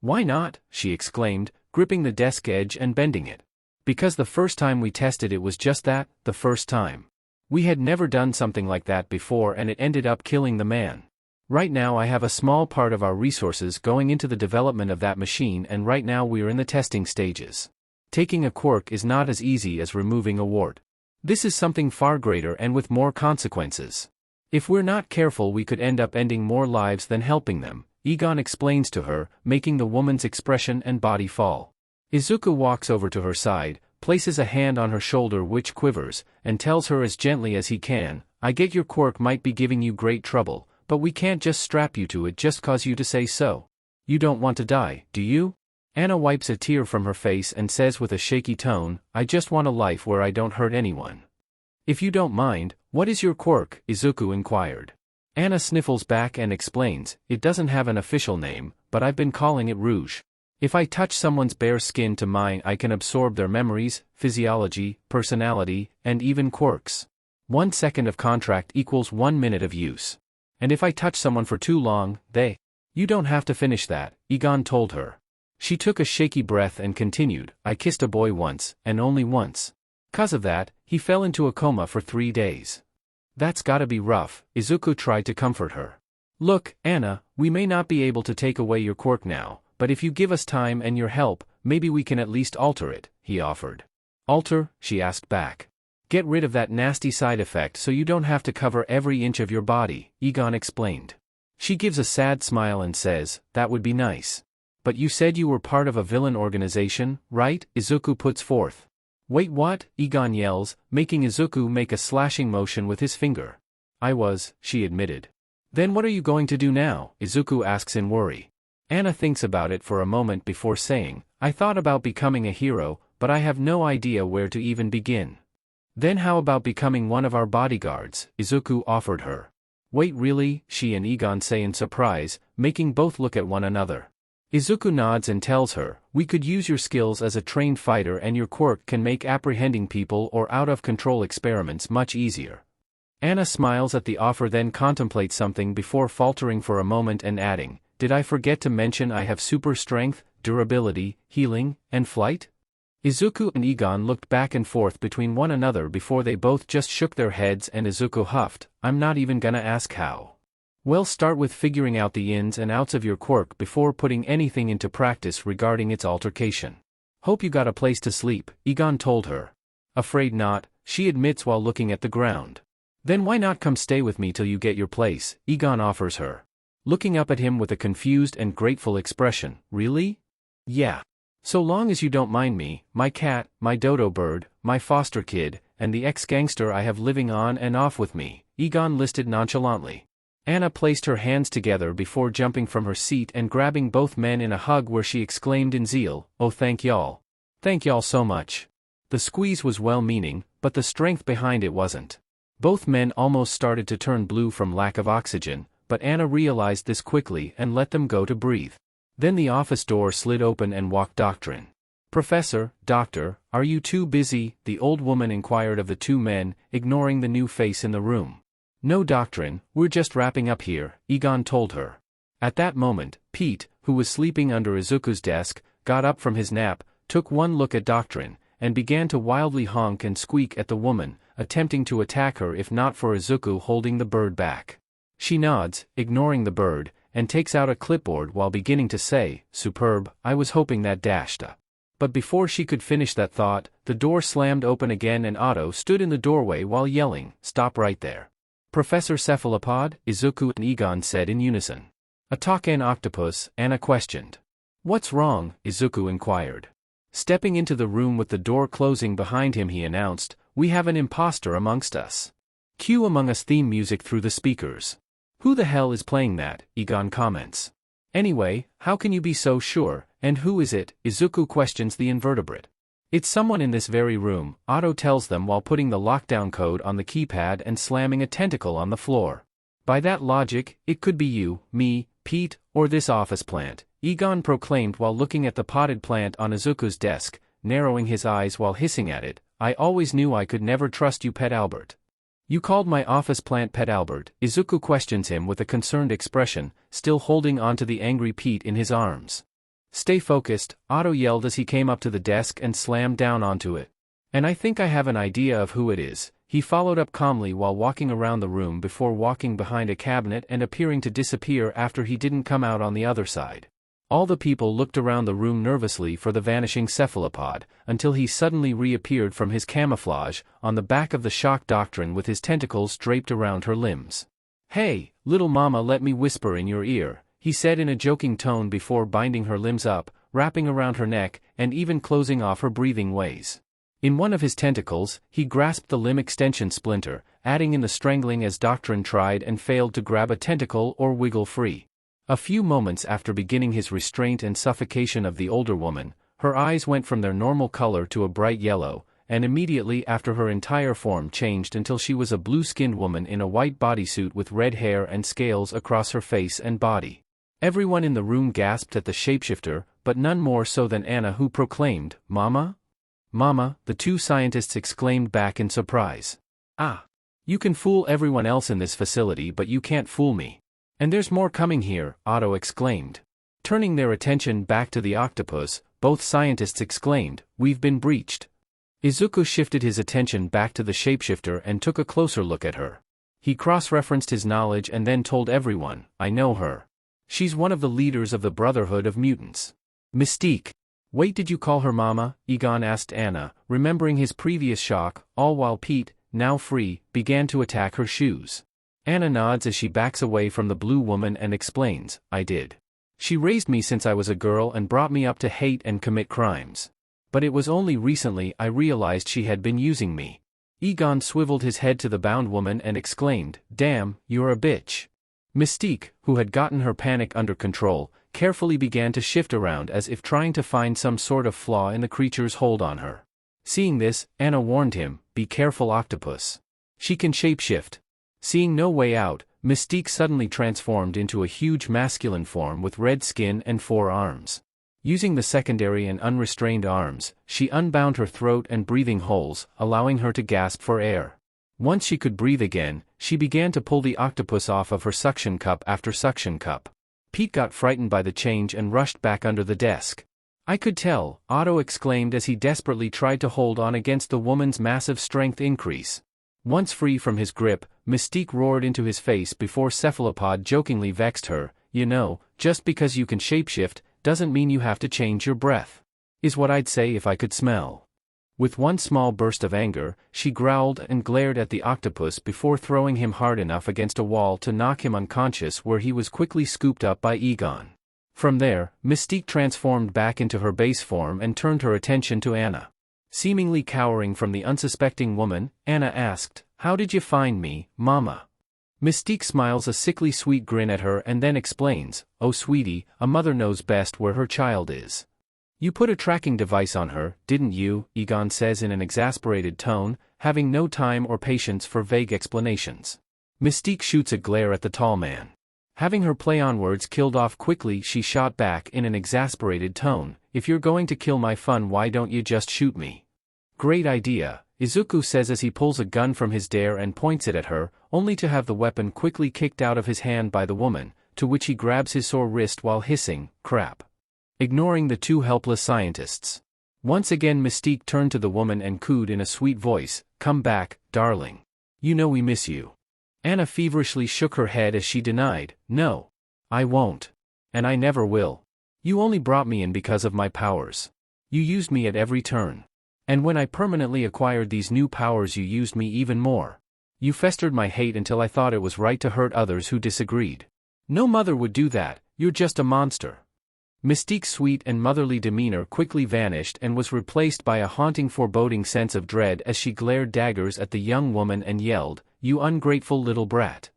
Why not? She exclaimed, gripping the desk edge and bending it. Because the first time we tested it was just that, the first time. We had never done something like that before and it ended up killing the man. Right now I have a small part of our resources going into the development of that machine and right now we're in the testing stages. Taking a quirk is not as easy as removing a wart. This is something far greater and with more consequences. If we're not careful we could end up ending more lives than helping them, Egon explains to her, making the woman's expression and body fall. Izuku walks over to her side, places a hand on her shoulder which quivers, and tells her as gently as he can, I get your quirk might be giving you great trouble, but we can't just strap you to it just cause you to say so. You don't want to die, do you? Anna wipes a tear from her face and says with a shaky tone, I just want a life where I don't hurt anyone. If you don't mind, what is your quirk? Izuku inquired. Anna sniffles back and explains, it doesn't have an official name, but I've been calling it Rouge. If I touch someone's bare skin to mine I can absorb their memories, physiology, personality, and even quirks. 1 second of contract equals 1 minute of use. And if I touch someone for too long, You don't have to finish that, Egon told her. She took a shaky breath and continued, I kissed a boy once, and only once. 'Cause of that, he fell into a coma for 3 days. That's gotta be rough. Izuku tried to comfort her. Look, Anna, we may not be able to take away your quirk now, but if you give us time and your help, maybe we can at least alter it, he offered. Alter? She asked back. Get rid of that nasty side effect so you don't have to cover every inch of your body, Egon explained. She gives a sad smile and says, that would be nice. But you said you were part of a villain organization, right? Izuku puts forth. Wait, what? Egon yells, making Izuku make a slashing motion with his finger. I was, she admitted. Then what are you going to do now? Izuku asks in worry. Anna thinks about it for a moment before saying, I thought about becoming a hero, but I have no idea where to even begin. Then how about becoming one of our bodyguards? Izuku offered her. Wait, really? She and Egon say in surprise, making both look at one another. Izuku nods and tells her, we could use your skills as a trained fighter and your quirk can make apprehending people or out-of-control experiments much easier. Anna smiles at the offer, then contemplates something before faltering for a moment and adding, did I forget to mention I have super strength, durability, healing, and flight? Izuku and Egon looked back and forth between one another before they both just shook their heads and Izuku huffed, I'm not even gonna ask how. Well, start with figuring out the ins and outs of your quirk before putting anything into practice regarding its altercation. Hope you got a place to sleep, Egon told her. Afraid not, she admits while looking at the ground. Then why not come stay with me till you get your place, Egon offers her. Looking up at him with a confused and grateful expression, really? Yeah. So long as you don't mind me, my cat, my dodo bird, my foster kid, and the ex-gangster I have living on and off with me, Egon listed nonchalantly. Anna placed her hands together before jumping from her seat and grabbing both men in a hug where she exclaimed in zeal, oh thank y'all. Thank y'all so much. The squeeze was well-meaning, but the strength behind it wasn't. Both men almost started to turn blue from lack of oxygen, but Anna realized this quickly and let them go to breathe. Then the office door slid open and walked Doctrine. Professor, Doctor, are you too busy? The old woman inquired of the two men, ignoring the new face in the room. No, Doctrine, we're just wrapping up here, Egon told her. At that moment, Pete, who was sleeping under Izuku's desk, got up from his nap, took one look at Doctrine, and began to wildly honk and squeak at the woman, attempting to attack her if not for Izuku holding the bird back. She nods, ignoring the bird, and takes out a clipboard while beginning to say, superb, I was hoping that dashed. But before she could finish that thought, the door slammed open again and Otto stood in the doorway while yelling, stop right there. Professor Cephalopod, Izuku and Egon said in unison. A Taken octopus, Anna questioned. What's wrong? Izuku inquired. Stepping into the room with the door closing behind him, he announced, we have an imposter amongst us. Cue Among Us theme music through the speakers. Who the hell is playing that? Egon comments. Anyway, how can you be so sure, and who is it? Izuku questions the invertebrate. It's someone in this very room, Otto tells them while putting the lockdown code on the keypad and slamming a tentacle on the floor. By that logic, it could be you, me, Pete, or this office plant, Egon proclaimed while looking at the potted plant on Izuku's desk, narrowing his eyes while hissing at it, I always knew I could never trust you, Pet Albert. You called my office plant Pet Albert? Izuku questions him with a concerned expression, still holding onto the angry Pete in his arms. Stay focused, Otto yelled as he came up to the desk and slammed down onto it. And I think I have an idea of who it is, he followed up calmly while walking around the room before walking behind a cabinet and appearing to disappear after he didn't come out on the other side. All the people looked around the room nervously for the vanishing cephalopod, until he suddenly reappeared from his camouflage, on the back of the shock Doctrine with his tentacles draped around her limbs. Hey, little mama, let me whisper in your ear, he said in a joking tone before binding her limbs up, wrapping around her neck, and even closing off her breathing ways. In one of his tentacles, he grasped the limb extension splinter, adding in the strangling as Doctrine tried and failed to grab a tentacle or wiggle free. A few moments after beginning his restraint and suffocation of the older woman, her eyes went from their normal color to a bright yellow, and immediately after her entire form changed until she was a blue-skinned woman in a white bodysuit with red hair and scales across her face and body. Everyone in the room gasped at the shapeshifter, but none more so than Anna, who proclaimed, Mama? Mama, the two scientists exclaimed back in surprise. Ah! You can fool everyone else in this facility, but you can't fool me. And there's more coming here, Otto exclaimed. Turning their attention back to the octopus, both scientists exclaimed, "We've been breached." Izuku shifted his attention back to the shapeshifter and took a closer look at her. He cross-referenced his knowledge and then told everyone, "I know her. She's one of the leaders of the Brotherhood of Mutants. Mystique." "Wait, did you call her Mama?" Egon asked Anna, remembering his previous shock, all while Pete, now free, began to attack her shoes. Anna nods as she backs away from the blue woman and explains, "I did. She raised me since I was a girl and brought me up to hate and commit crimes. But it was only recently I realized she had been using me." Egon swiveled his head to the bound woman and exclaimed, "Damn, you're a bitch." Mystique, who had gotten her panic under control, carefully began to shift around as if trying to find some sort of flaw in the creature's hold on her. Seeing this, Anna warned him, "Be careful, octopus. She can shapeshift." Seeing no way out, Mystique suddenly transformed into a huge masculine form with red skin and 4 arms. Using the secondary and unrestrained arms, she unbound her throat and breathing holes, allowing her to gasp for air. Once she could breathe again, she began to pull the octopus off of her suction cup after suction cup. Pete got frightened by the change and rushed back under the desk. "I could tell," Otto exclaimed as he desperately tried to hold on against the woman's massive strength increase. Once free from his grip, Mystique roared into his face before Cephalopod jokingly vexed her, "You know, just because you can shapeshift, doesn't mean you have to change your breath. Is what I'd say if I could smell." With one small burst of anger, she growled and glared at the octopus before throwing him hard enough against a wall to knock him unconscious, where he was quickly scooped up by Egon. From there, Mystique transformed back into her base form and turned her attention to Anna. Seemingly cowering from the unsuspecting woman, Anna asked, "How did you find me, Mama?" Mystique smiles a sickly sweet grin at her and then explains, "Oh sweetie, a mother knows best where her child is. You put a tracking device on her, didn't you?" Egon says in an exasperated tone, having no time or patience for vague explanations. Mystique shoots a glare at the tall man. Having her play on words killed off quickly, she shot back in an exasperated tone, "If you're going to kill my fun, why don't you just shoot me?" "Great idea," Izuku says as he pulls a gun from his dare and points it at her, only to have the weapon quickly kicked out of his hand by the woman, to which he grabs his sore wrist while hissing, "Crap," ignoring the 2 helpless scientists. Once again Mystique turned to the woman and cooed in a sweet voice, "Come back, darling. You know we miss you." Anna feverishly shook her head as she denied, "No. I won't. And I never will. You only brought me in because of my powers. You used me at every turn. And when I permanently acquired these new powers, you used me even more. You festered my hate until I thought it was right to hurt others who disagreed. No mother would do that, you're just a monster." Mystique's sweet and motherly demeanor quickly vanished and was replaced by a haunting foreboding sense of dread as she glared daggers at the young woman and yelled, "You ungrateful little brat."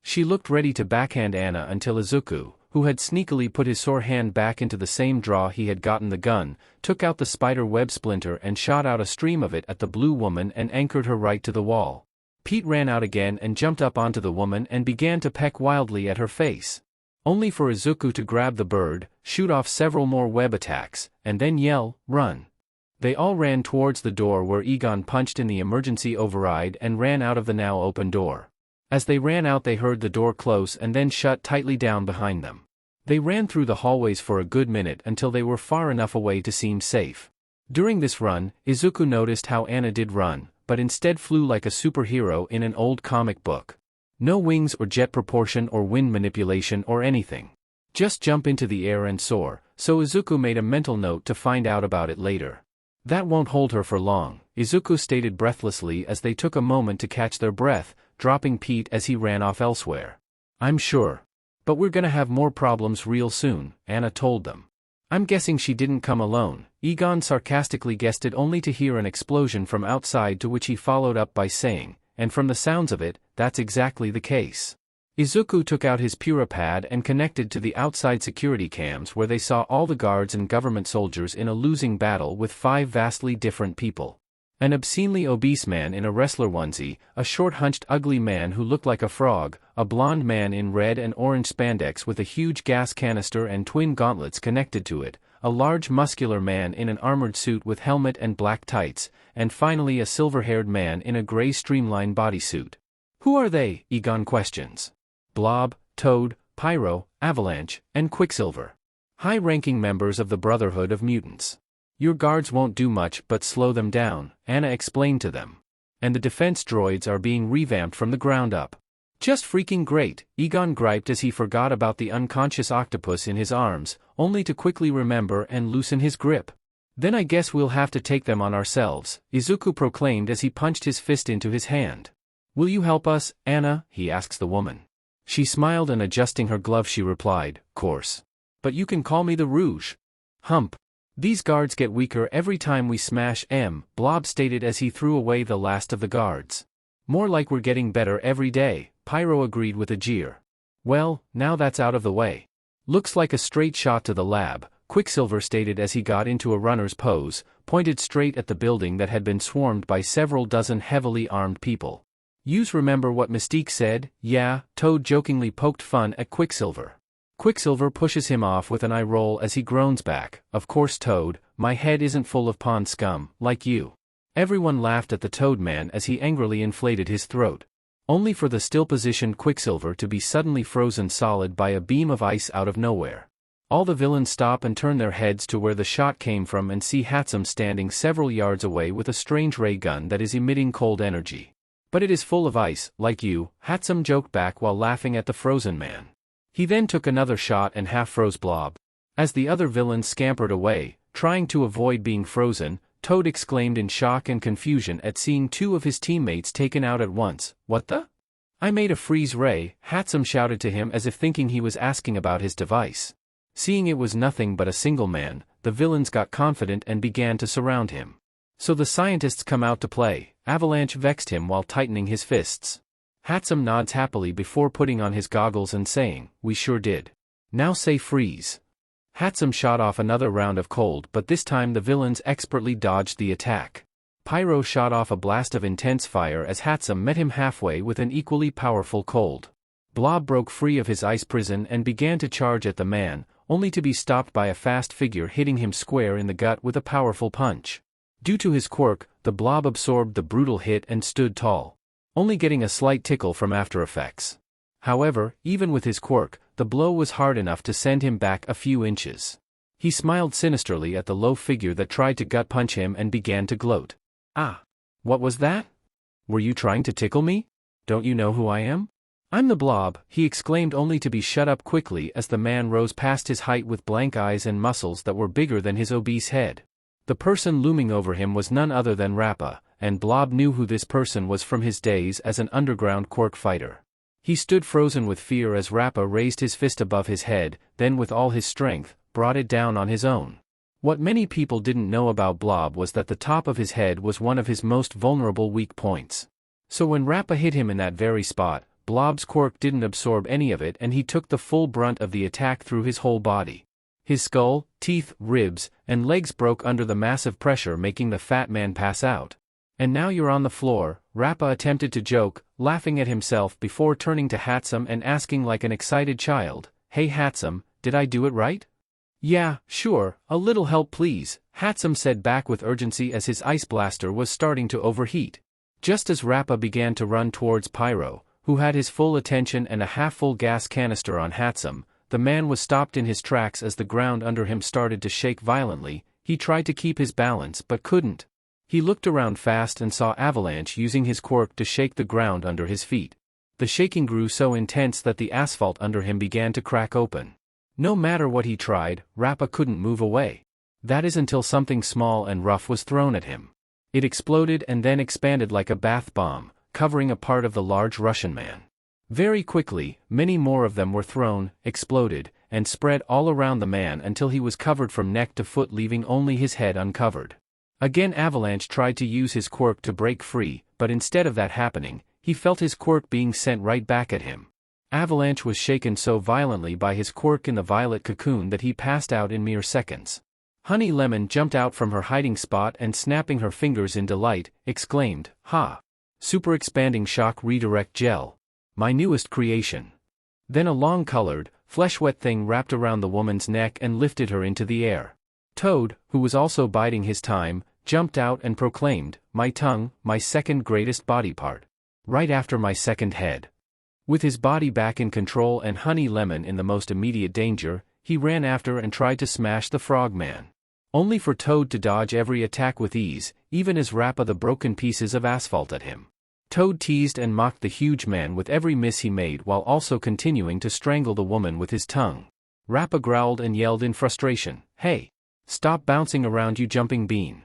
She looked ready to backhand Anna until Izuku, who had sneakily put his sore hand back into the same drawer he had gotten the gun, took out the spider web splinter and shot out a stream of it at the blue woman and anchored her right to the wall. Pete ran out again and jumped up onto the woman and began to peck wildly at her face. Only for Izuku to grab the bird, shoot off several more web attacks, and then yell, "Run." They all ran towards the door, where Egon punched in the emergency override and ran out of the now open door. As they ran out, they heard the door close and then shut tightly down behind them. They ran through the hallways for a good minute until they were far enough away to seem safe. During this run, Izuku noticed how Anna did run, but instead flew like a superhero in an old comic book. No wings or jet propulsion or wind manipulation or anything. Just jump into the air and soar, so Izuku made a mental note to find out about it later. "That won't hold her for long," Izuku stated breathlessly as they took a moment to catch their breath, dropping Pete as he ran off elsewhere. "I'm sure. But we're gonna have more problems real soon," Anna told them. "I'm guessing she didn't come alone," Egon sarcastically guessed it, only to hear an explosion from outside, to which he followed up by saying, "And from the sounds of it, that's exactly the case." Izuku took out his Puripad and connected to the outside security cams, where they saw all the guards and government soldiers in a losing battle with 5 vastly different people. An obscenely obese man in a wrestler onesie, a short hunched ugly man who looked like a frog, a blonde man in red and orange spandex with a huge gas canister and twin gauntlets connected to it, a large muscular man in an armored suit with helmet and black tights, and finally a silver-haired man in a gray streamlined bodysuit. "Who are they?" Egon questions. "Blob, Toad, Pyro, Avalanche, and Quicksilver." High-ranking members of the Brotherhood of Mutants. Your guards won't do much but slow them down, Anna explained to them. And the defense droids are being revamped from the ground up. Just freaking great, Egon griped as he forgot about the unconscious octopus in his arms, only to quickly remember and loosen his grip. Then I guess we'll have to take them on ourselves, Izuku proclaimed as he punched his fist into his hand. Will you help us, Anna? He asks the woman. She smiled and adjusting her glove she replied, course. But you can call me the Rouge. Hump. These guards get weaker every time we smash Blob stated as he threw away the last of the guards. More like we're getting better every day, Pyro agreed with a jeer. Well, now that's out of the way. Looks like a straight shot to the lab, Quicksilver stated as he got into a runner's pose, pointed straight at the building that had been swarmed by several dozen heavily armed people. Yous remember what Mystique said? Yeah, Toad jokingly poked fun at Quicksilver. Quicksilver pushes him off with an eye roll as he groans back, of course Toad, my head isn't full of pond scum, like you. Everyone laughed at the Toad man as he angrily inflated his throat. Only for the still-positioned Quicksilver to be suddenly frozen solid by a beam of ice out of nowhere. All the villains stop and turn their heads to where the shot came from and see Hatsum standing several yards away with a strange ray gun that is emitting cold energy. But it is full of ice, like you, Hatsum joked back while laughing at the frozen man. He then took another shot and half-froze Blob. As the other villains scampered away, trying to avoid being frozen, Toad exclaimed in shock and confusion at seeing two of his teammates taken out at once. What the? I made a freeze ray, Hatsum shouted to him as if thinking he was asking about his device. Seeing it was nothing but a single man, the villains got confident and began to surround him. So the scientists come out to play, Avalanche vexed him while tightening his fists. Hatsum nods happily before putting on his goggles and saying, we sure did. Now say freeze. Hatsum shot off another round of cold but this time the villains expertly dodged the attack. Pyro shot off a blast of intense fire as Hatsum met him halfway with an equally powerful cold. Blob broke free of his ice prison and began to charge at the man, only to be stopped by a fast figure hitting him square in the gut with a powerful punch. Due to his quirk, the Blob absorbed the brutal hit and stood tall, only getting a slight tickle from after effects. However, even with his quirk, the blow was hard enough to send him back a few inches. He smiled sinisterly at the low figure that tried to gut punch him and began to gloat. Ah! What was that? Were you trying to tickle me? Don't you know who I am? I'm the Blob, he exclaimed only to be shut up quickly as the man rose past his height with blank eyes and muscles that were bigger than his obese head. The person looming over him was none other than Rappa, and Blob knew who this person was from his days as an underground quirk fighter. He stood frozen with fear as Rappa raised his fist above his head, then with all his strength, brought it down on his own. What many people didn't know about Blob was that the top of his head was one of his most vulnerable weak points. So when Rappa hit him in that very spot, Blob's quirk didn't absorb any of it and he took the full brunt of the attack through his whole body. His skull, teeth, ribs, and legs broke under the massive pressure making the fat man pass out. And now you're on the floor, Rappa attempted to joke, laughing at himself before turning to Hatsum and asking like an excited child, hey Hatsum, did I do it right? Yeah, sure, a little help please, Hatsum said back with urgency as his ice blaster was starting to overheat. Just as Rappa began to run towards Pyro, who had his full attention and a half-full gas canister on Hatsum, the man was stopped in his tracks as the ground under him started to shake violently. He tried to keep his balance but couldn't. He looked around fast and saw Avalanche using his quirk to shake the ground under his feet. The shaking grew so intense that the asphalt under him began to crack open. No matter what he tried, Rappa couldn't move away. That is until something small and rough was thrown at him. It exploded and then expanded like a bath bomb, covering a part of the large Russian man. Very quickly, many more of them were thrown, exploded, and spread all around the man until he was covered from neck to foot leaving only his head uncovered. Again Avalanche tried to use his quirk to break free, but instead of that happening, he felt his quirk being sent right back at him. Avalanche was shaken so violently by his quirk in the violet cocoon that he passed out in mere seconds. Honey Lemon jumped out from her hiding spot and snapping her fingers in delight, exclaimed, "Ha! Super expanding shock redirect gel. My newest creation." Then a long-colored, flesh-wet thing wrapped around the woman's neck and lifted her into the air. Toad, who was also biding his time, jumped out and proclaimed, "My tongue, my second greatest body part. Right after my second head." With his body back in control and Honey Lemon in the most immediate danger, he ran after and tried to smash the frogman. Only for Toad to dodge every attack with ease, even as Rappa the broken pieces of asphalt at him. Toad teased and mocked the huge man with every miss he made while also continuing to strangle the woman with his tongue. Rappa growled and yelled in frustration, "Hey! Stop bouncing around, you jumping bean."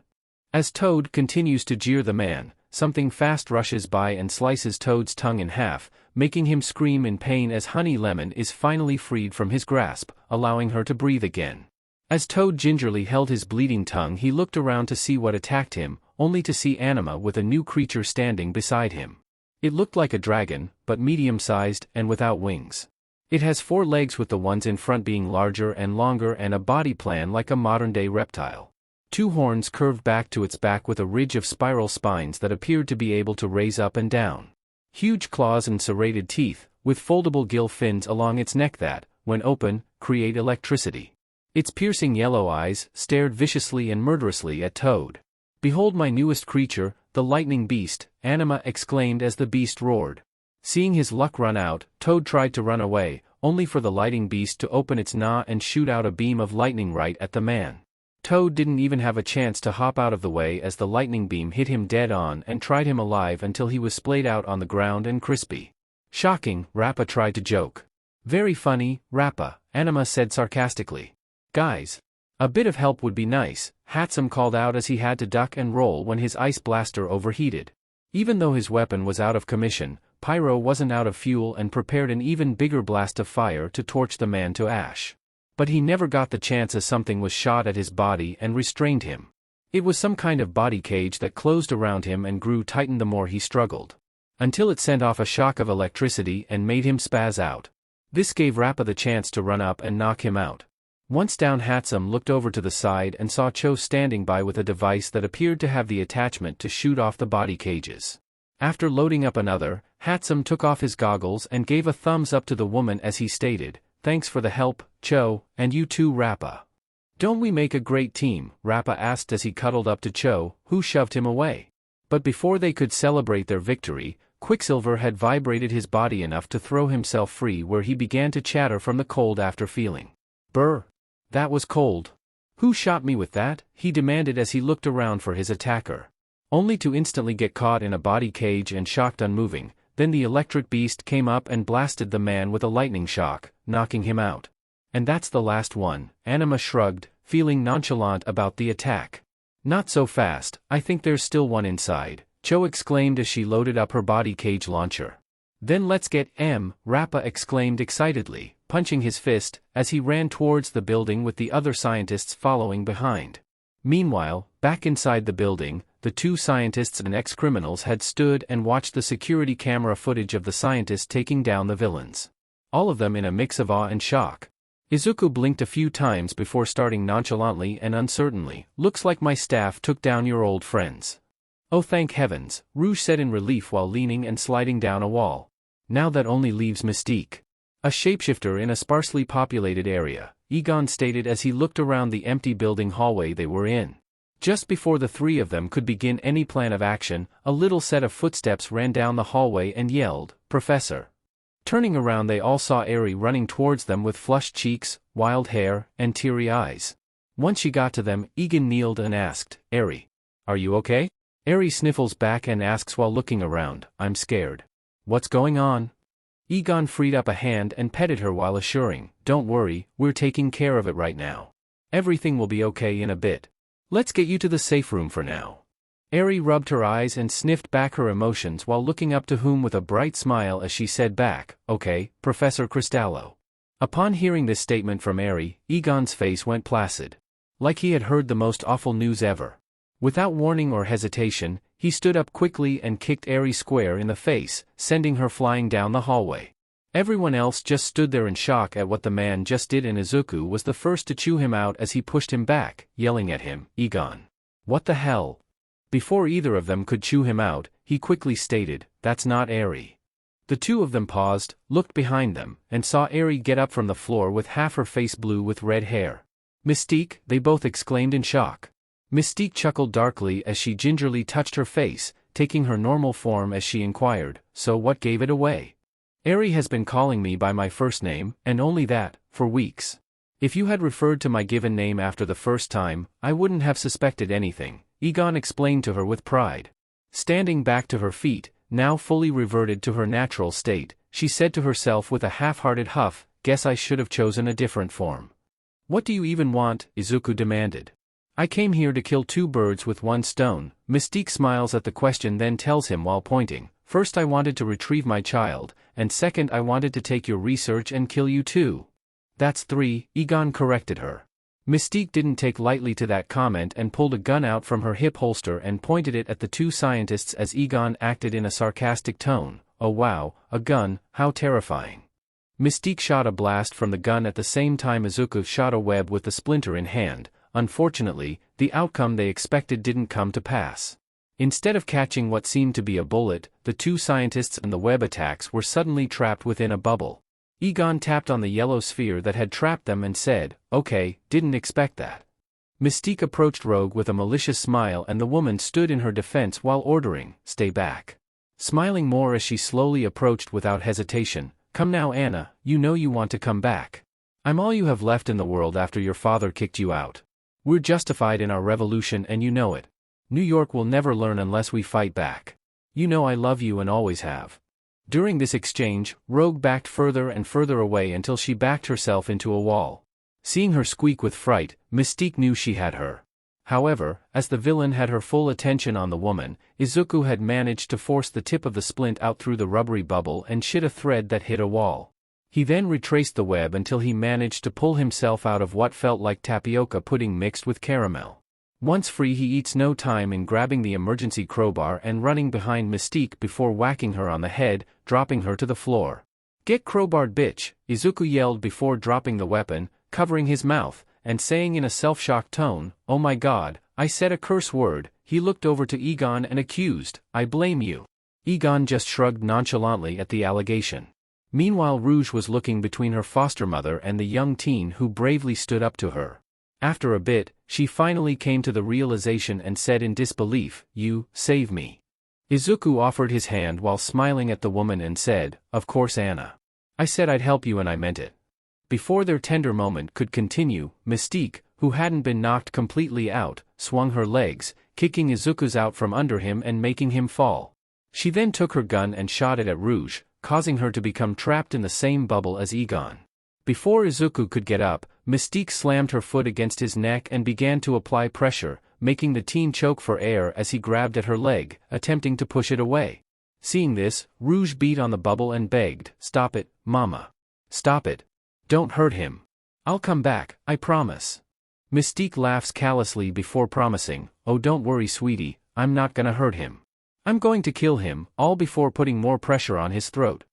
As Toad continues to jeer the man, something fast rushes by and slices Toad's tongue in half, making him scream in pain as Honey Lemon is finally freed from his grasp, allowing her to breathe again. As Toad gingerly held his bleeding tongue, he looked around to see what attacked him, only to see Anima with a new creature standing beside him. It looked like a dragon, but medium-sized and without wings. It has 4 legs, with the ones in front being larger and longer, and a body plan like a modern-day reptile. 2 horns curved back to its back with a ridge of spiral spines that appeared to be able to raise up and down. Huge claws and serrated teeth, with foldable gill fins along its neck that, when open, create electricity. Its piercing yellow eyes stared viciously and murderously at Toad. "Behold my newest creature, the lightning beast," Anima exclaimed as the beast roared. Seeing his luck run out, Toad tried to run away, only for the lightning beast to open its maw and shoot out a beam of lightning right at the man. Toad didn't even have a chance to hop out of the way as the lightning beam hit him dead on and tried him alive until he was splayed out on the ground and crispy. "Shocking," Rappa tried to joke. "Very funny, Rappa," Anima said sarcastically. "Guys, a bit of help would be nice," Hatsum called out as he had to duck and roll when his ice blaster overheated. Even though his weapon was out of commission, Pyro wasn't out of fuel and prepared an even bigger blast of fire to torch the man to ash. But he never got the chance as something was shot at his body and restrained him. It was some kind of body cage that closed around him and grew tightened the more he struggled. Until it sent off a shock of electricity and made him spaz out. This gave Rappa the chance to run up and knock him out. Once down, Hatsum looked over to the side and saw Cho standing by with a device that appeared to have the attachment to shoot off the body cages. After loading up another, Hatsum took off his goggles and gave a thumbs up to the woman as he stated, "Thanks for the help, Cho, and you too, Rappa." "Don't we make a great team?" Rappa asked as he cuddled up to Cho, who shoved him away. But before they could celebrate their victory, Quicksilver had vibrated his body enough to throw himself free, where he began to chatter from the cold after feeling. "Brr. That was cold. Who shot me with that?" he demanded as he looked around for his attacker. Only to instantly get caught in a body cage and shocked unmoving. Then the electric beast came up and blasted the man with a lightning shock, knocking him out. "And that's the last one," Anima shrugged, feeling nonchalant about the attack. "Not so fast, I think there's still one inside," Cho exclaimed as she loaded up her body cage launcher. "Then let's get Rappa exclaimed excitedly, punching his fist, as he ran towards the building with the other scientists following behind. Meanwhile, back inside the building, the 2 scientists and ex-criminals had stood and watched the security camera footage of the scientists taking down the villains. All of them in a mix of awe and shock. Izuku blinked a few times before starting nonchalantly and uncertainly, "Looks like my staff took down your old friends." "Oh, thank heavens," Rouge said in relief while leaning and sliding down a wall. "Now that only leaves Mystique." "A shapeshifter in a sparsely populated area," Egon stated as he looked around the empty building hallway they were in. Just before the 3 of them could begin any plan of action, a little set of footsteps ran down the hallway and yelled, "Professor." Turning around, they all saw Eri running towards them with flushed cheeks, wild hair, and teary eyes. Once she got to them, Egon kneeled and asked, "Eri, are you okay?" Eri sniffles back and asks while looking around, "I'm scared." "What's going on?" Egon freed up a hand and petted her while assuring, "Don't worry, we're taking care of it right now. Everything will be okay in a bit. Let's get you to the safe room for now." Eri rubbed her eyes and sniffed back her emotions while looking up to whom with a bright smile as she said back, "Okay, Professor Cristallo." Upon hearing this statement from Eri, Egon's face went placid. Like he had heard the most awful news ever. Without warning or hesitation, he stood up quickly and kicked Eri square in the face, sending her flying down the hallway. Everyone else just stood there in shock at what the man just did, and Izuku was the first to chew him out as he pushed him back, yelling at him, "Egon. What the hell?" Before either of them could chew him out, he quickly stated, "That's not Eri." The 2 of them paused, looked behind them, and saw Eri get up from the floor with half her face blue with red hair. "Mystique," they both exclaimed in shock. Mystique chuckled darkly as she gingerly touched her face, taking her normal form as she inquired, "So what gave it away?" "Eri has been calling me by my first name, and only that, for weeks." If you had referred to my given name after the first time, I wouldn't have suspected anything, Egon explained to her with pride. Standing back to her feet, now fully reverted to her natural state, she said to herself with a half-hearted huff, guess I should have chosen a different form. What do you even want? Izuku demanded. I came here to kill 2 birds with 1 stone, Mystique smiles at the question then tells him while pointing, first I wanted to retrieve my child, and second I wanted to take your research and kill you too. That's 3, Egon corrected her. Mystique didn't take lightly to that comment and pulled a gun out from her hip holster and pointed it at the 2 scientists as Egon acted in a sarcastic tone, oh wow, a gun, how terrifying. Mystique shot a blast from the gun at the same time Izuku shot a web with the splinter in hand. Unfortunately, the outcome they expected didn't come to pass. Instead of catching what seemed to be a bullet, the 2 scientists and the web attacks were suddenly trapped within a bubble. Egon tapped on the yellow sphere that had trapped them and said, okay, didn't expect that. Mystique approached Rogue with a malicious smile and the woman stood in her defense while ordering, stay back. Smiling more as she slowly approached without hesitation, come now Anna, you know you want to come back. I'm all you have left in the world after your father kicked you out. We're justified in our revolution and you know it. New York will never learn unless we fight back. You know I love you and always have. During this exchange, Rogue backed further and further away until she backed herself into a wall. Seeing her squeak with fright, Mystique knew she had her. However, as the villain had her full attention on the woman, Izuku had managed to force the tip of the splint out through the rubbery bubble and shit a thread that hit a wall. He then retraced the web until he managed to pull himself out of what felt like tapioca pudding mixed with caramel. Once free he eats no time in grabbing the emergency crowbar and running behind Mystique before whacking her on the head, dropping her to the floor. Get crowbarred bitch, Izuku yelled before dropping the weapon, covering his mouth, and saying in a self-shocked tone, oh my god, I said a curse word. He looked over to Egon and accused, I blame you. Egon just shrugged nonchalantly at the allegation. Meanwhile Rouge was looking between her foster mother and the young teen who bravely stood up to her. After a bit, she finally came to the realization and said in disbelief, you, save me. Izuku offered his hand while smiling at the woman and said, of course Anna. I said I'd help you and I meant it. Before their tender moment could continue, Mystique, who hadn't been knocked completely out, swung her legs, kicking Izuku's out from under him and making him fall. She then took her gun and shot it at Rouge, causing her to become trapped in the same bubble as Egon. Before Izuku could get up, Mystique slammed her foot against his neck and began to apply pressure, making the teen choke for air as he grabbed at her leg, attempting to push it away. Seeing this, Rouge beat on the bubble and begged, stop it, mama. Stop it. Don't hurt him. I'll come back, I promise. Mystique laughs callously before promising, oh don't worry sweetie, I'm not gonna hurt him. I'm going to kill him, all before putting more pressure on his throat.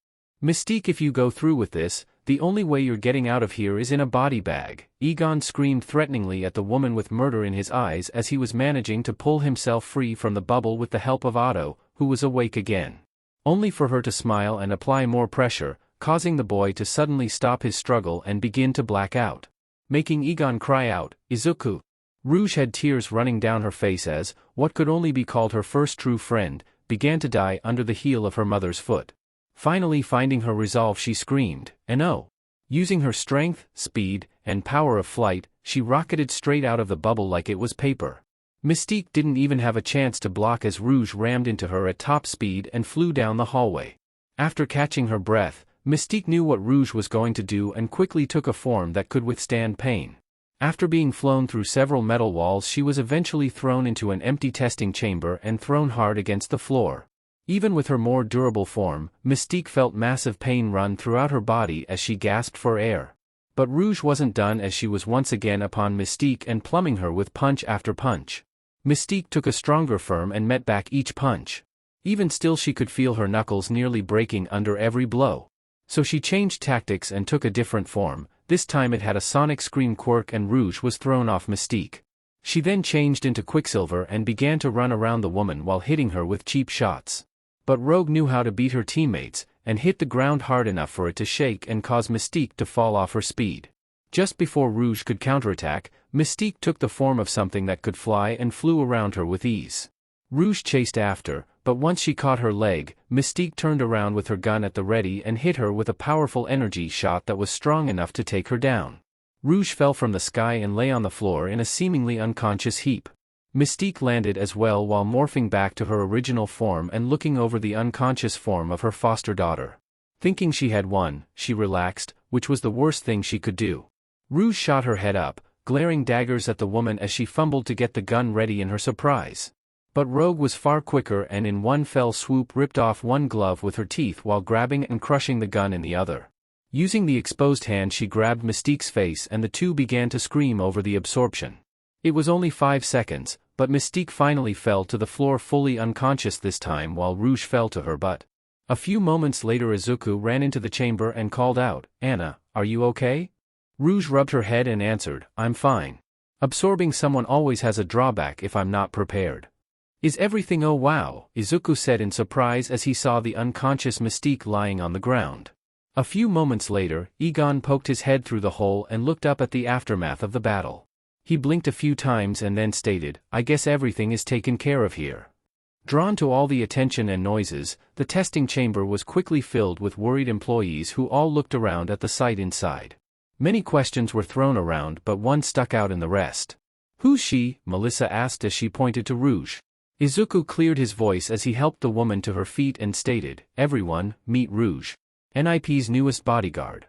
Mystique, if you go through with this, the only way you're getting out of here is in a body bag. Egon screamed threateningly at the woman with murder in his eyes as he was managing to pull himself free from the bubble with the help of Otto, who was awake again. Only for her to smile and apply more pressure, causing the boy to suddenly stop his struggle and begin to black out. Making Egon cry out, Izuku. Rouge had tears running down her face as, what could only be called her first true friend, began to die under the heel of her mother's foot. Finally finding her resolve she screamed, and oh! Using her strength, speed, and power of flight, she rocketed straight out of the bubble like it was paper. Mystique didn't even have a chance to block as Rouge rammed into her at top speed and flew down the hallway. After catching her breath, Mystique knew what Rouge was going to do and quickly took a form that could withstand pain. After being flown through several metal walls she was eventually thrown into an empty testing chamber and thrown hard against the floor. Even with her more durable form, Mystique felt massive pain run throughout her body as she gasped for air. But Rouge wasn't done as she was once again upon Mystique and plumbing her with punch after punch. Mystique took a stronger firm and met back each punch. Even still she could feel her knuckles nearly breaking under every blow. So she changed tactics and took a different form. This time it had a sonic scream quirk and Rouge was thrown off Mystique. She then changed into Quicksilver and began to run around the woman while hitting her with cheap shots. But Rogue knew how to beat her teammates, and hit the ground hard enough for it to shake and cause Mystique to fall off her speed. Just before Rouge could counterattack, Mystique took the form of something that could fly and flew around her with ease. Rouge chased after, but once she caught her leg, Mystique turned around with her gun at the ready and hit her with a powerful energy shot that was strong enough to take her down. Rouge fell from the sky and lay on the floor in a seemingly unconscious heap. Mystique landed as well while morphing back to her original form and looking over the unconscious form of her foster daughter. Thinking she had won, she relaxed, which was the worst thing she could do. Rouge shot her head up, glaring daggers at the woman as she fumbled to get the gun ready in her surprise. But Rogue was far quicker and in one fell swoop ripped off one glove with her teeth while grabbing and crushing the gun in the other. Using the exposed hand she grabbed Mystique's face and the two began to scream over the absorption. It was only 5 seconds, but Mystique finally fell to the floor fully unconscious this time while Rouge fell to her butt. A few moments later Izuku ran into the chamber and called out, "Anna, are you okay?" Rouge rubbed her head and answered, "I'm fine. Absorbing someone always has a drawback if I'm not prepared." "Is everything oh wow?" Izuku said in surprise as he saw the unconscious Mystique lying on the ground. A few moments later, Egon poked his head through the hole and looked up at the aftermath of the battle. He blinked a few times and then stated, "I guess everything is taken care of here." Drawn to all the attention and noises, the testing chamber was quickly filled with worried employees who all looked around at the sight inside. Many questions were thrown around but one stuck out in the rest. "Who's she?" Melissa asked as she pointed to Rouge. Izuku cleared his voice as he helped the woman to her feet and stated, "Everyone, meet Rouge, NIP's newest bodyguard."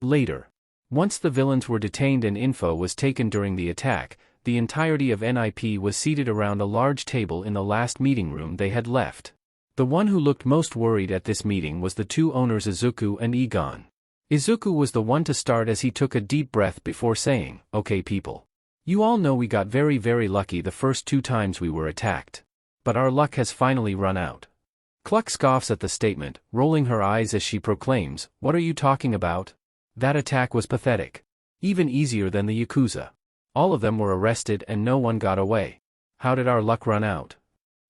Later, once the villains were detained and info was taken during the attack, the entirety of NIP was seated around a large table in the last meeting room they had left. The one who looked most worried at this meeting was the two owners Izuku and Egon. Izuku was the one to start as he took a deep breath before saying, "Okay people. You all know we got very lucky the first 2 times we were attacked. But our luck has finally run out." Cluck scoffs at the statement, rolling her eyes as she proclaims, "What are you talking about? That attack was pathetic. Even easier than the Yakuza. All of them were arrested and no one got away. How did our luck run out?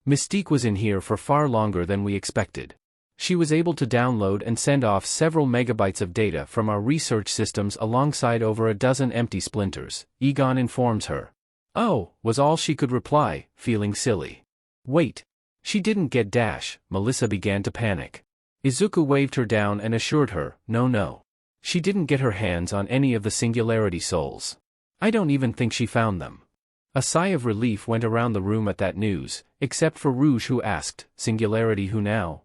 Mystique was in here for far longer than we expected. She was able to download and send off several megabytes of data from our research systems alongside over a dozen empty splinters," Egon informs her. "Oh," was all she could reply, feeling silly. "Wait. She didn't get dash," Melissa began to panic. Izuku waved her down and assured her, No. She didn't get her hands on any of the Singularity souls. I don't even think she found them." A sigh of relief went around the room at that news, except for Rouge who asked, "Singularity who now?"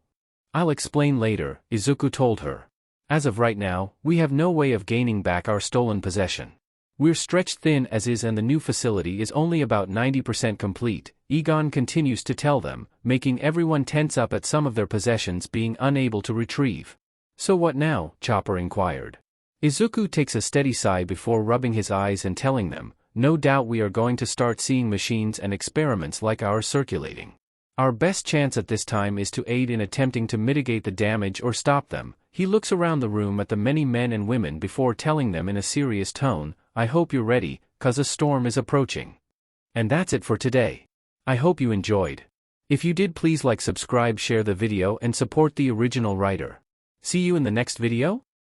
"I'll explain later," Izuku told her. "As of right now, we have no way of gaining back our stolen possession. We're stretched thin as is and the new facility is only about 90% complete," Egon continues to tell them, making everyone tense up at some of their possessions being unable to retrieve. "So what now?" Chopper inquired. Izuku takes a steady sigh before rubbing his eyes and telling them, "No doubt we are going to start seeing machines and experiments like ours circulating. Our best chance at this time is to aid in attempting to mitigate the damage or stop them." He looks around the room at the many men and women before telling them in a serious tone, "I hope you're ready, 'cause a storm is approaching." And that's it for today. I hope you enjoyed. If you did, please like, subscribe, share the video and support the original writer. See you in the next video?